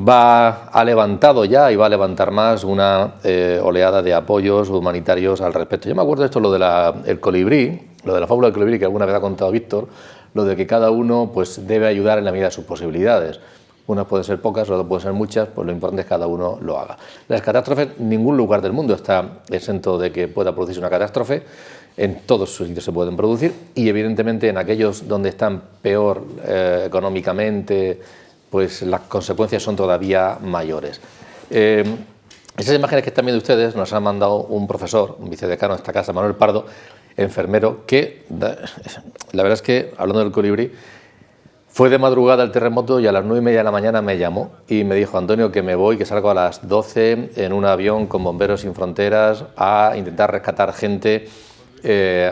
S1: ha levantado ya y va a levantar más una oleada de apoyos humanitarios al respecto. Yo me acuerdo de esto, lo del colibrí, lo de la fábula del colibrí que alguna vez ha contado Víctor, lo de que cada uno pues debe ayudar en la medida de sus posibilidades. Unas pueden ser pocas, otras pueden ser muchas, pues lo importante es que cada uno lo haga. Las catástrofes, ningún lugar del mundo está exento de que pueda producirse una catástrofe. En todos sus sitios se pueden producir, y evidentemente en aquellos donde están peor económicamente, pues las consecuencias son todavía mayores. Esas imágenes que están viendo ustedes nos ha mandado un profesor, un vicedecano de esta casa, Manuel Pardo, enfermero, que la verdad es que, hablando del colibrí, fue de madrugada el terremoto y a las 9:30 de la mañana me llamó y me dijo: Antonio, que me voy, que salgo a las 12 en un avión con Bomberos Sin Fronteras a intentar rescatar gente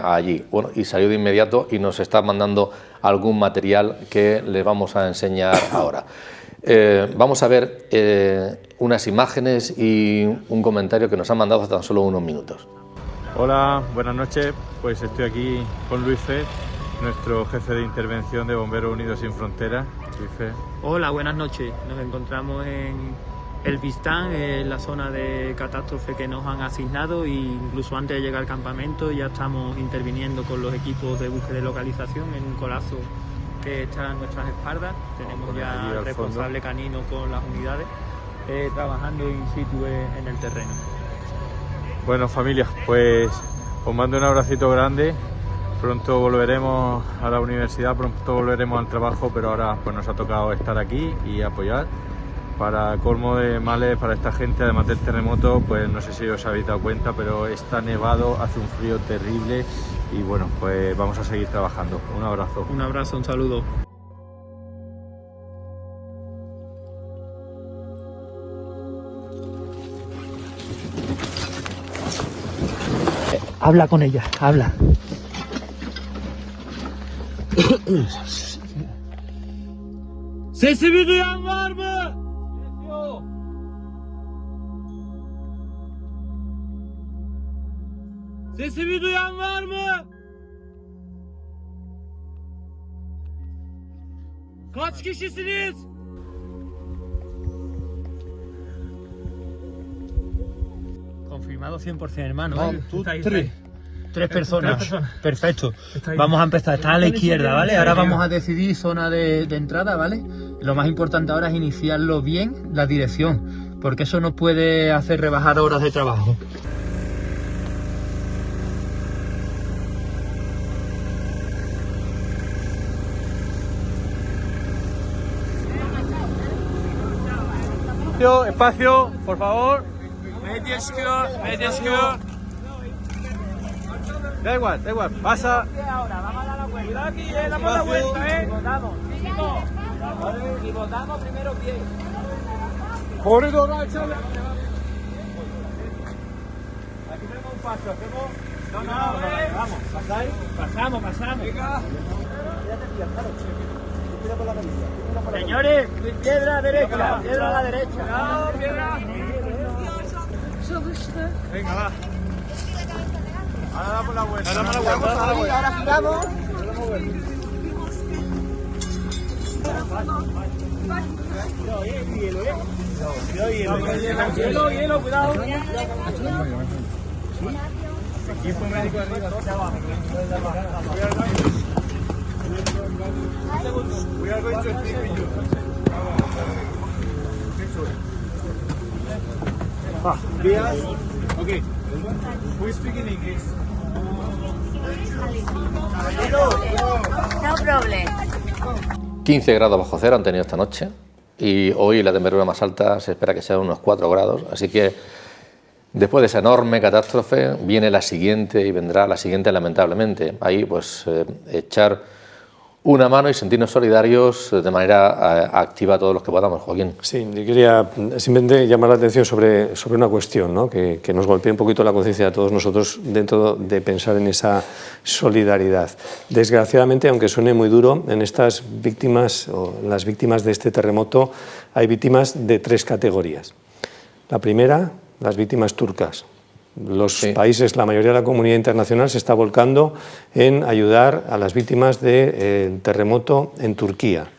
S1: allí. Bueno, y salió de inmediato y nos está mandando algún material que les vamos a enseñar ahora. Vamos a ver unas imágenes y un comentario que nos han mandado hace tan solo unos minutos.
S10: Hola, buenas noches. Pues estoy aquí con Luis Fez, nuestro jefe de intervención de Bomberos Unidos Sin Fronteras. Luis Fez.
S11: Hola, buenas noches. Nos encontramos en el Vistán, en la zona de catástrofe que nos han asignado, e incluso antes de llegar al campamento ya estamos interviniendo con los equipos de búsqueda y localización en un colapso que está a nuestras espaldas. Tenemos ya al responsable canino con las unidades trabajando in situ en el terreno.
S10: Bueno, familia, pues os mando un abracito grande. Pronto volveremos a la universidad, pronto volveremos al trabajo, pero ahora pues nos ha tocado estar aquí y apoyar. Para colmo de males para esta gente, además del terremoto, pues no sé si os habéis dado cuenta, pero está nevado, hace un frío terrible y bueno, pues vamos a seguir trabajando. Un abrazo.
S11: Un abrazo, un saludo.
S12: Habla con ella, habla.
S13: Sesimi duyan var mı? Sesimi duyan var mı? Kaç kişisiniz?
S11: Confirmado 100%, hermano.
S12: Tres personas. Perfecto. Vamos a empezar. Está a la izquierda, ¿vale? Ahora vamos a decidir zona de entrada, ¿vale? Lo más importante ahora es iniciarlo bien, la dirección, porque eso nos puede hacer rebajar horas de trabajo.
S10: Espacio, por favor.
S13: Media çıkıyor.
S10: Da igual, pasa.
S13: Ahora, vamos a dar la vuelta. Cuidado aquí, damos la vuelta, Y votamos. Y votamos primero pie.
S10: Corredor, échale.
S13: Aquí tenemos un paso, hacemos... No, vamos, pasáis. Pasamos. Venga.
S12: Señores, piedra a la derecha, piedra a la derecha.
S13: No, piedra.
S10: Venga, va. Ahora damos la vuelta.
S12: Ahora giramos.
S13: Hielo, cuidado.
S10: Equipo médico arriba. We are going to speak with you. Okay. Who is speaking English?
S14: No problem.
S1: 15 grados bajo cero han tenido esta noche y hoy la temperatura más alta se espera que sea unos 4 grados, así que después de esa enorme catástrofe viene la siguiente y vendrá la siguiente lamentablemente. Ahí pues echar una mano y sentirnos solidarios de manera activa todos los que podamos. Joaquín.
S4: Sí, yo quería simplemente llamar la atención sobre una cuestión, ¿no? que nos golpea un poquito la conciencia de todos nosotros dentro de pensar en esa solidaridad. Desgraciadamente, aunque suene muy duro, en estas víctimas o las víctimas de este terremoto hay víctimas de 3 categorías. La primera, las víctimas turcas. Los países, la mayoría de la comunidad internacional se está volcando en ayudar a las víctimas del terremoto en Turquía.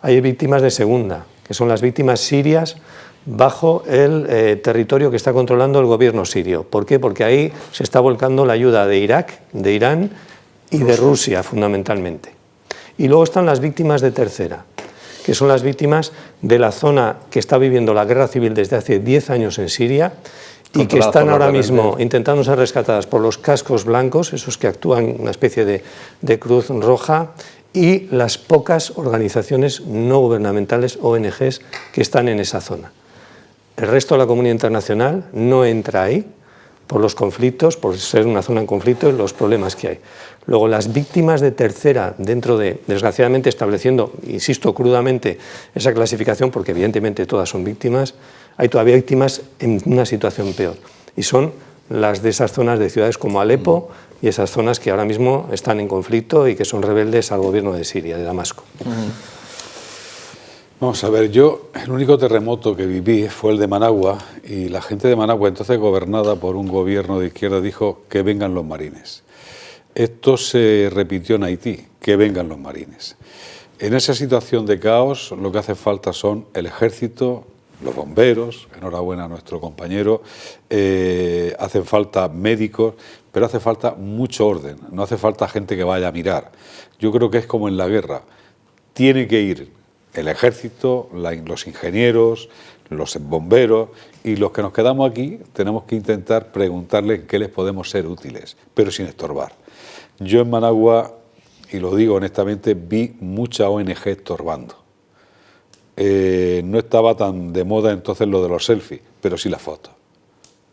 S4: Hay víctimas de segunda, que son las víctimas sirias bajo el territorio que está controlando el gobierno sirio. ¿Por qué? Porque ahí se está volcando la ayuda de Irak, de Irán y de Rusia fundamentalmente. Y luego están las víctimas de tercera, que son las víctimas de la zona que está viviendo la guerra civil desde hace 10 años en Siria y que están ahora mismo intentando ser rescatadas por los cascos blancos, esos que actúan una especie de cruz roja, y las pocas organizaciones no gubernamentales, ONGs, que están en esa zona. El resto de la comunidad internacional no entra ahí por los conflictos, por ser una zona en conflicto y los problemas que hay. Luego, las víctimas de tercera, dentro de, desgraciadamente, estableciendo, insisto, crudamente esa clasificación, porque evidentemente todas son víctimas, hay todavía víctimas en una situación peor, y son las de esas zonas de ciudades como Alepo y esas zonas que ahora mismo están en conflicto y que son rebeldes al gobierno de Siria, de Damasco.
S3: Vamos a ver, yo el único terremoto que viví fue el de Managua y la gente de Managua, entonces gobernada por un gobierno de izquierda, dijo que vengan los marines. Esto se repitió en Haití, que vengan los marines. En esa situación de caos lo que hace falta son el ejército, los bomberos, enhorabuena a nuestro compañero, hacen falta médicos, pero hace falta mucho orden, no hace falta gente que vaya a mirar. Yo creo que es como en la guerra, tiene que ir el ejército, los ingenieros, los bomberos y los que nos quedamos aquí tenemos que intentar preguntarles en qué les podemos ser útiles, pero sin estorbar. Yo en Managua, y lo digo honestamente, vi mucha ONG estorbando. No estaba tan de moda entonces lo de los selfies, pero sí las fotos.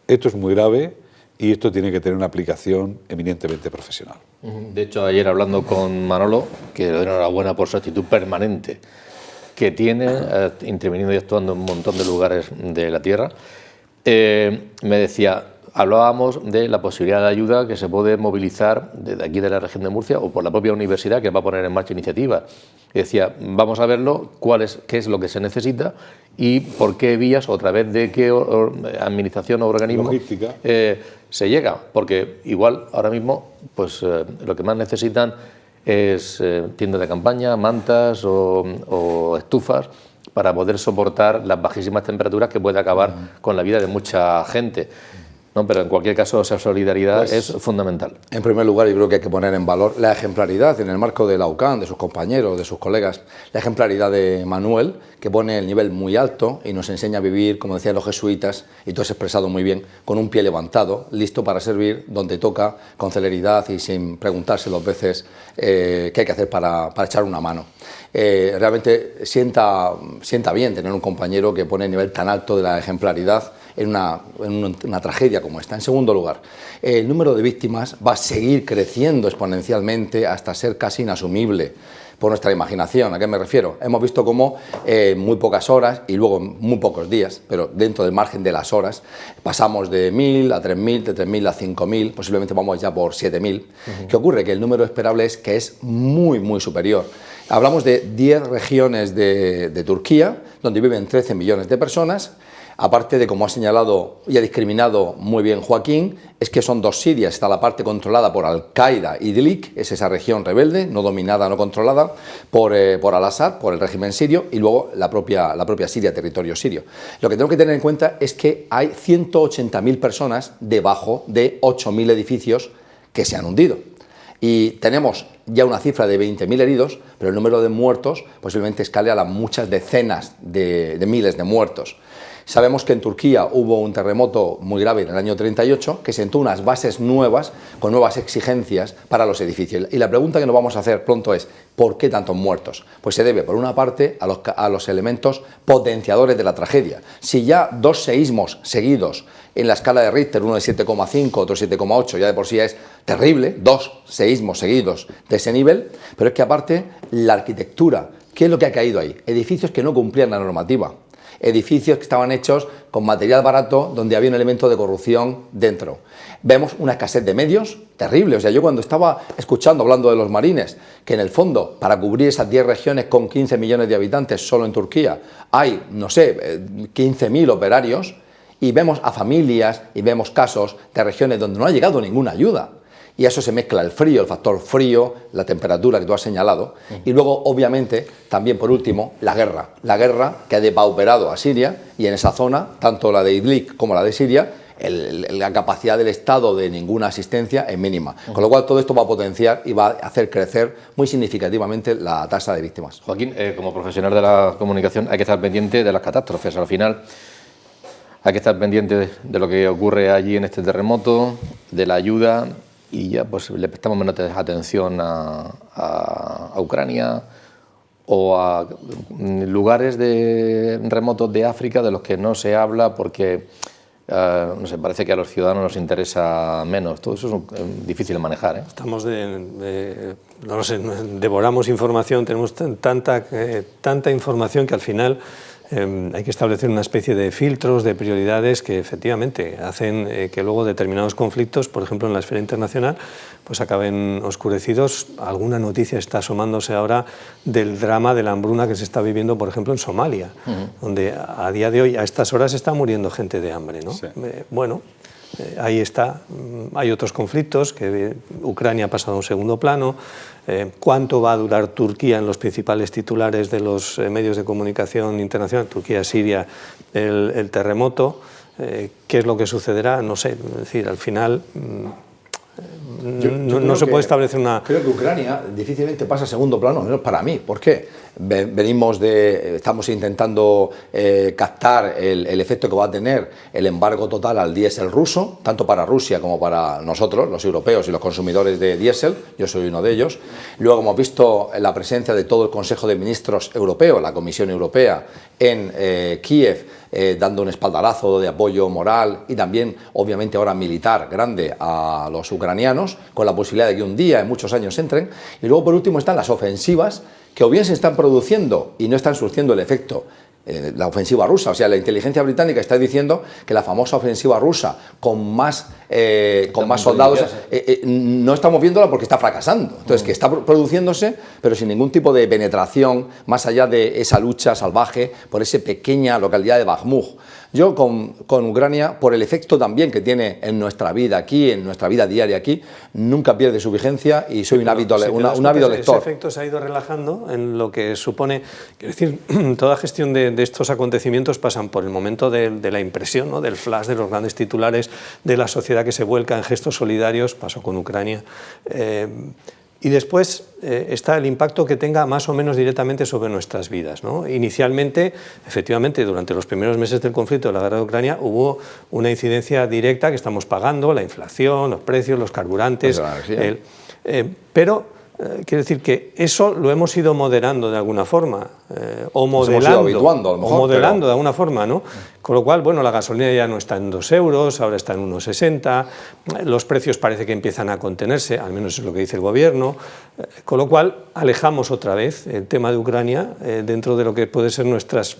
S3: Esto es muy grave y esto tiene que tener una aplicación eminentemente profesional.
S1: De hecho, ayer hablando con Manolo, que le doy enhorabuena por su actitud permanente que tiene, interviniendo y actuando en un montón de lugares de la tierra, me decía, hablábamos de la posibilidad de ayuda que se puede movilizar desde aquí de la región de Murcia o por la propia universidad que va a poner en marcha iniciativas. Y decía, vamos a verlo, qué es lo que se necesita y por qué vías o a través de qué administración o organismo se llega. Porque igual ahora mismo pues, lo que más necesitan es tiendas de campaña, mantas o estufas para poder soportar las bajísimas temperaturas que puede acabar con la vida de mucha gente. No, pero en cualquier caso esa solidaridad pues, es fundamental.
S2: En primer lugar, yo creo que hay que poner en valor la ejemplaridad en el marco de la UCAN, de sus compañeros, de sus colegas, la ejemplaridad de Manuel, que pone el nivel muy alto y nos enseña a vivir, como decían los jesuitas, y tú has expresado muy bien, con un pie levantado, listo para servir donde toca, con celeridad y sin preguntarse dos veces qué hay que hacer para echar una mano. Realmente sienta bien tener un compañero que pone el nivel tan alto de la ejemplaridad en una tragedia como esta. En segundo lugar, el número de víctimas va a seguir creciendo exponencialmente hasta ser casi inasumible por nuestra imaginación. ¿A qué me refiero? Hemos visto cómo muy pocas horas y luego muy pocos días, pero dentro del margen de las horas, pasamos de 1.000 a 3.000, de 3.000 a 5.000, posiblemente vamos ya por 7.000. ¿Qué ocurre? Que el número esperable es que es muy, muy superior. Hablamos de 10 regiones de Turquía, donde viven 13 millones de personas. Aparte de, como ha señalado y ha discriminado muy bien Joaquín, es que son dos Sirias. Está la parte controlada por Al-Qaeda, Idlib, es esa región rebelde, no dominada, no controlada por Al-Assad, por el régimen sirio, y luego la propia Siria, territorio sirio. Lo que tengo que tener en cuenta es que hay 180.000 personas debajo de 8.000 edificios que se han hundido. Y tenemos ya una cifra de 20.000 heridos, pero el número de muertos posiblemente escale a las muchas decenas de miles de muertos. Sabemos que en Turquía hubo un terremoto muy grave en el año 38 que sentó unas bases nuevas con nuevas exigencias para los edificios. Y la pregunta que nos vamos a hacer pronto es ¿por qué tantos muertos? Pues se debe, por una parte, a los elementos potenciadores de la tragedia. Si ya dos seísmos seguidos en la escala de Richter, uno de 7,5, otro 7,8, ya de por sí es terrible, dos seísmos seguidos de ese nivel, pero es que aparte la arquitectura, ¿qué es lo que ha caído ahí? Edificios que no cumplían la normativa. Edificios que estaban hechos con material barato donde había un elemento de corrupción dentro. Vemos una escasez de medios terrible. O sea, yo cuando estaba escuchando, hablando de los marines, que en el fondo, para cubrir esas 10 regiones con 15 millones de habitantes solo en Turquía, hay, no sé, 15.000 operarios, y vemos a familias y vemos casos de regiones donde no ha llegado ninguna ayuda. Y a eso se mezcla el frío, el factor frío, la temperatura que tú has señalado, y luego, obviamente, también por último, la guerra que ha depauperado a Siria, y en esa zona, tanto la de Idlib como la de Siria, la capacidad del Estado de ninguna asistencia es mínima. Con lo cual todo esto va a potenciar y va a hacer crecer muy significativamente la tasa de víctimas.
S1: Joaquín, como profesional de la comunicación hay que estar pendiente de las catástrofes. Al final hay que estar pendiente de lo que ocurre allí en este terremoto, de la ayuda, y ya pues le prestamos menos atención a Ucrania o a lugares remotos de África de los que no se habla porque no sé, parece que a los ciudadanos nos interesa menos. Todo eso es difícil de manejar, ¿eh?
S4: Estamos no sé, devoramos información, tenemos tanta información que al final hay que establecer una especie de filtros, de prioridades que efectivamente hacen que luego determinados conflictos, por ejemplo en la esfera internacional, pues acaben oscurecidos. Alguna noticia está asomándose ahora del drama de la hambruna que se está viviendo, por ejemplo, en Somalia, donde a día de hoy, a estas horas, está muriendo gente de hambre, ¿no?
S3: Sí.
S4: Bueno, ahí está. Hay otros conflictos, que Ucrania ha pasado a un segundo plano. ¿Cuánto va a durar Turquía en los principales titulares de los medios de comunicación internacional? Turquía, Siria, el terremoto. ¿Qué es lo que sucederá? No sé. Es decir, al final no se puede establecer una...
S2: Creo que Ucrania difícilmente pasa a segundo plano, al menos para mí. ¿Por qué? Estamos intentando captar el efecto que va a tener el embargo total al diésel ruso, tanto para Rusia como para nosotros, los europeos y los consumidores de diésel. Yo soy uno de ellos. Luego hemos visto la presencia de todo el Consejo de Ministros europeo, la Comisión Europea, en Kiev, dando un espaldarazo de apoyo moral y también, obviamente, ahora militar grande a los ucranianos, con la posibilidad de que un día, en muchos años, entren. Y luego, por último, están las ofensivas, que o bien se están produciendo y no están surtiendo el efecto. La ofensiva rusa, o sea, la inteligencia británica está diciendo que la famosa ofensiva rusa con más soldados no estamos viéndola porque está fracasando. Entonces, que está produciéndose, pero sin ningún tipo de penetración, más allá de esa lucha salvaje por esa pequeña localidad de Bakhmut. Yo con Ucrania, por el efecto también que tiene en nuestra vida aquí, en nuestra vida diaria aquí, nunca pierde su vigencia y soy un ávido lector.
S4: Ese efecto se ha ido relajando en lo que supone, quiero decir, toda gestión de estos acontecimientos pasan por el momento de la impresión, ¿no? Del flash, de los grandes titulares, de la sociedad que se vuelca en gestos solidarios, pasó con Ucrania. Y después está el impacto que tenga más o menos directamente sobre nuestras vidas, ¿no? Inicialmente, efectivamente, durante los primeros meses del conflicto de la guerra de Ucrania hubo una incidencia directa que estamos pagando, la inflación, los precios, los carburantes, pero quiero decir que eso lo hemos ido moderando de alguna forma, o modelando de alguna forma, ¿no? Con lo cual, bueno, la gasolina ya no está en 2 euros, ahora está en 1,60, los precios parece que empiezan a contenerse, al menos es lo que dice el gobierno, con lo cual alejamos otra vez el tema de Ucrania dentro de lo que puede ser nuestras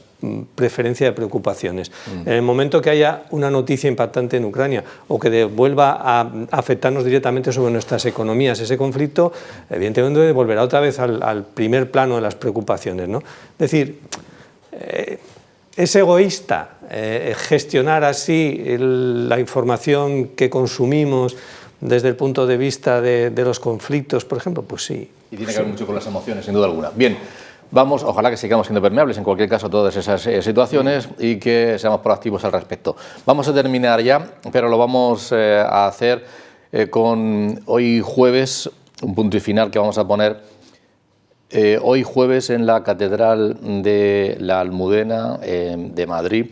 S4: preferencia de preocupaciones. En el momento que haya una noticia impactante en Ucrania o que vuelva a afectarnos directamente sobre nuestras economías ese conflicto, evidentemente volverá otra vez al primer plano de las preocupaciones, ¿no? Es decir, es egoísta gestionar así la información que consumimos desde el punto de vista de los conflictos, por ejemplo, pues sí.
S1: Y tiene que ver mucho con las emociones, sin duda alguna. Bien. Vamos, ojalá que sigamos siendo permeables en cualquier caso a todas esas situaciones y que seamos proactivos al respecto. Vamos a terminar ya, pero lo vamos a hacer con hoy jueves, un punto y final que vamos a poner hoy jueves en la Catedral de la Almudena de Madrid.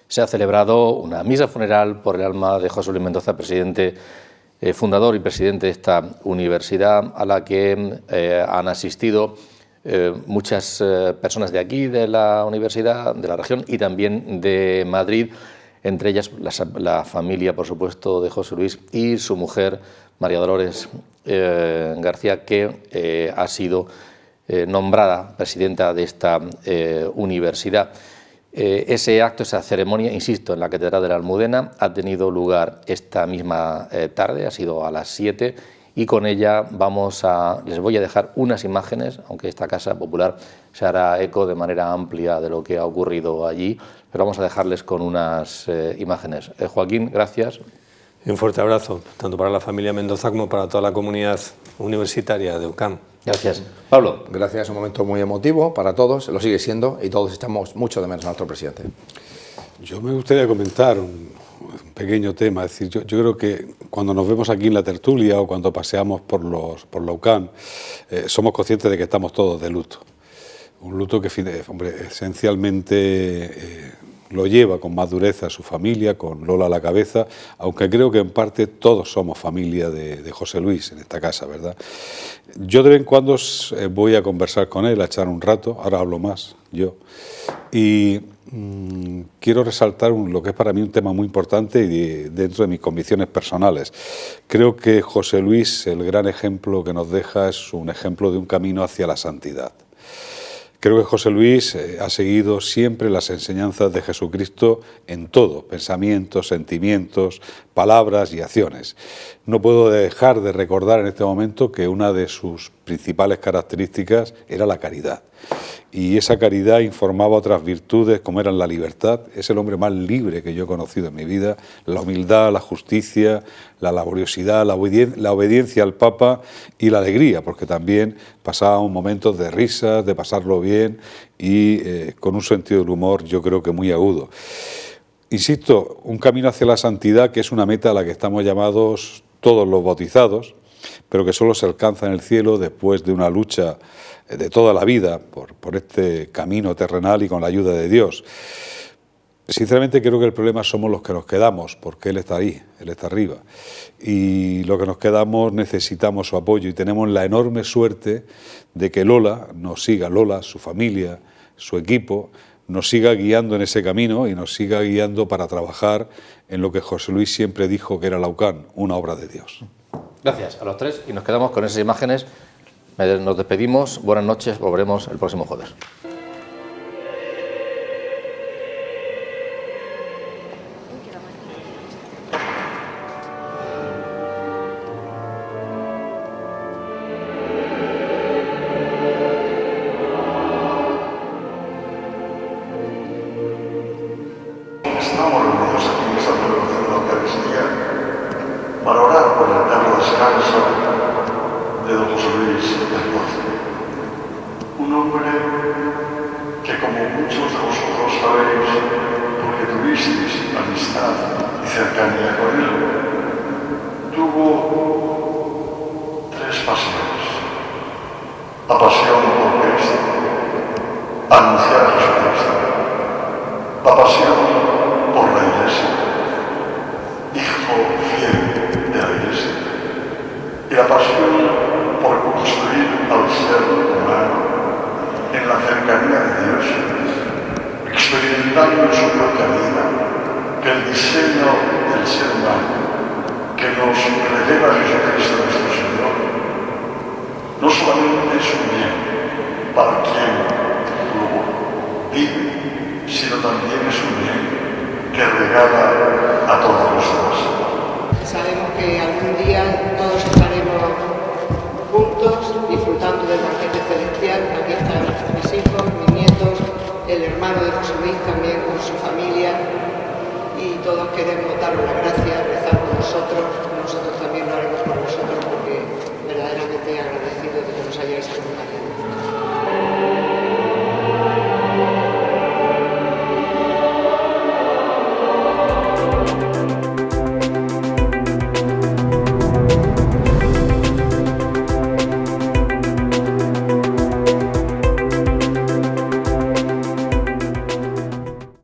S1: Se ha celebrado una misa funeral por el alma de José Luis Mendoza, presidente, fundador y presidente de esta universidad, a la que han asistido muchas personas de aquí, de la universidad, de la región y también de Madrid, entre ellas la familia, por supuesto, de José Luis y su mujer, María Dolores García, que ha sido nombrada presidenta de esta universidad. Ese acto, esa ceremonia, insisto, en la Catedral de la Almudena, ha tenido lugar esta misma tarde, ha sido a las 7, y con ella les voy a dejar unas imágenes, aunque esta Casa Popular se hará eco de manera amplia de lo que ha ocurrido allí, pero vamos a dejarles con unas imágenes. Joaquín, gracias.
S4: Y un fuerte abrazo, tanto para la familia Mendoza como para toda la comunidad universitaria de UCAM.
S1: Gracias. Pablo.
S2: Gracias, es un momento muy emotivo para todos, lo sigue siendo, y todos echamos mucho de menos a nuestro presidente.
S3: Yo me gustaría comentar un pequeño tema, es decir, yo creo que cuando nos vemos aquí en la tertulia o cuando paseamos por la UCAM, somos conscientes de que estamos todos de luto. Un luto que, hombre, esencialmente lo lleva con más dureza su familia, con Lola a la cabeza, aunque creo que en parte todos somos familia de José Luis en esta casa, ¿verdad? Yo de vez en cuando voy a conversar con él, a echar un rato, ahora hablo más yo, y quiero resaltar lo que es para mí un tema muy importante y dentro de mis convicciones personales. Creo que José Luis, el gran ejemplo que nos deja, es un ejemplo de un camino hacia la santidad. Creo que José Luis ha seguido siempre las enseñanzas de Jesucristo en todo, pensamientos, sentimientos, palabras y acciones. No puedo dejar de recordar en este momento que una de sus principales características era la caridad. Y esa caridad informaba otras virtudes como eran la libertad. Es el hombre más libre que yo he conocido en mi vida. La humildad, la justicia, la laboriosidad, la obediencia al Papa y la alegría, porque también pasábamos momentos de risas, de pasarlo bien y con un sentido del humor yo creo que muy agudo. Insisto, un camino hacia la santidad que es una meta a la que estamos llamados todos los bautizados, pero que solo se alcanza en el cielo después de una lucha de toda la vida por este camino terrenal y con la ayuda de Dios. Sinceramente creo que el problema somos los que nos quedamos, porque Él está ahí, Él está arriba. Y los que nos quedamos necesitamos su apoyo y tenemos la enorme suerte de que Lola nos siga, Lola, su familia, su equipo, nos siga guiando en ese camino y nos siga guiando para trabajar en lo que José Luis siempre dijo que era la UCAN, una obra de Dios.
S1: Gracias a los tres y nos quedamos con esas imágenes. Nos despedimos, buenas noches, volveremos el próximo jueves.
S14: Estamos reunidos aquí en esta celebración de la Eucaristía para orar por el eterno descanso de don José Luis del Pozo, un hombre que, como muchos de vosotros sabéis, porque tuvisteis amistad y cercanía con él, tuvo tres pasiones: la pasión por Cristo, anunciar a Jesucristo; la pasión por la Iglesia, hijo fiel de la Iglesia; y la pasión por construir al ser humano en la cercanía de Dios, experimentando en su propia vida que el diseño del ser humano que nos revela Jesucristo nuestro Señor no solamente es un bien para quien lo vive, sino también es un bien que regala a todos los demás.
S15: Sabemos que algún día todos estaremos juntos, disfrutando del banquete celestial. Aquí están mis hijos, mis nietos, el hermano de José Luis también con su familia, y todos queremos daros las gracias, rezar por nosotros también lo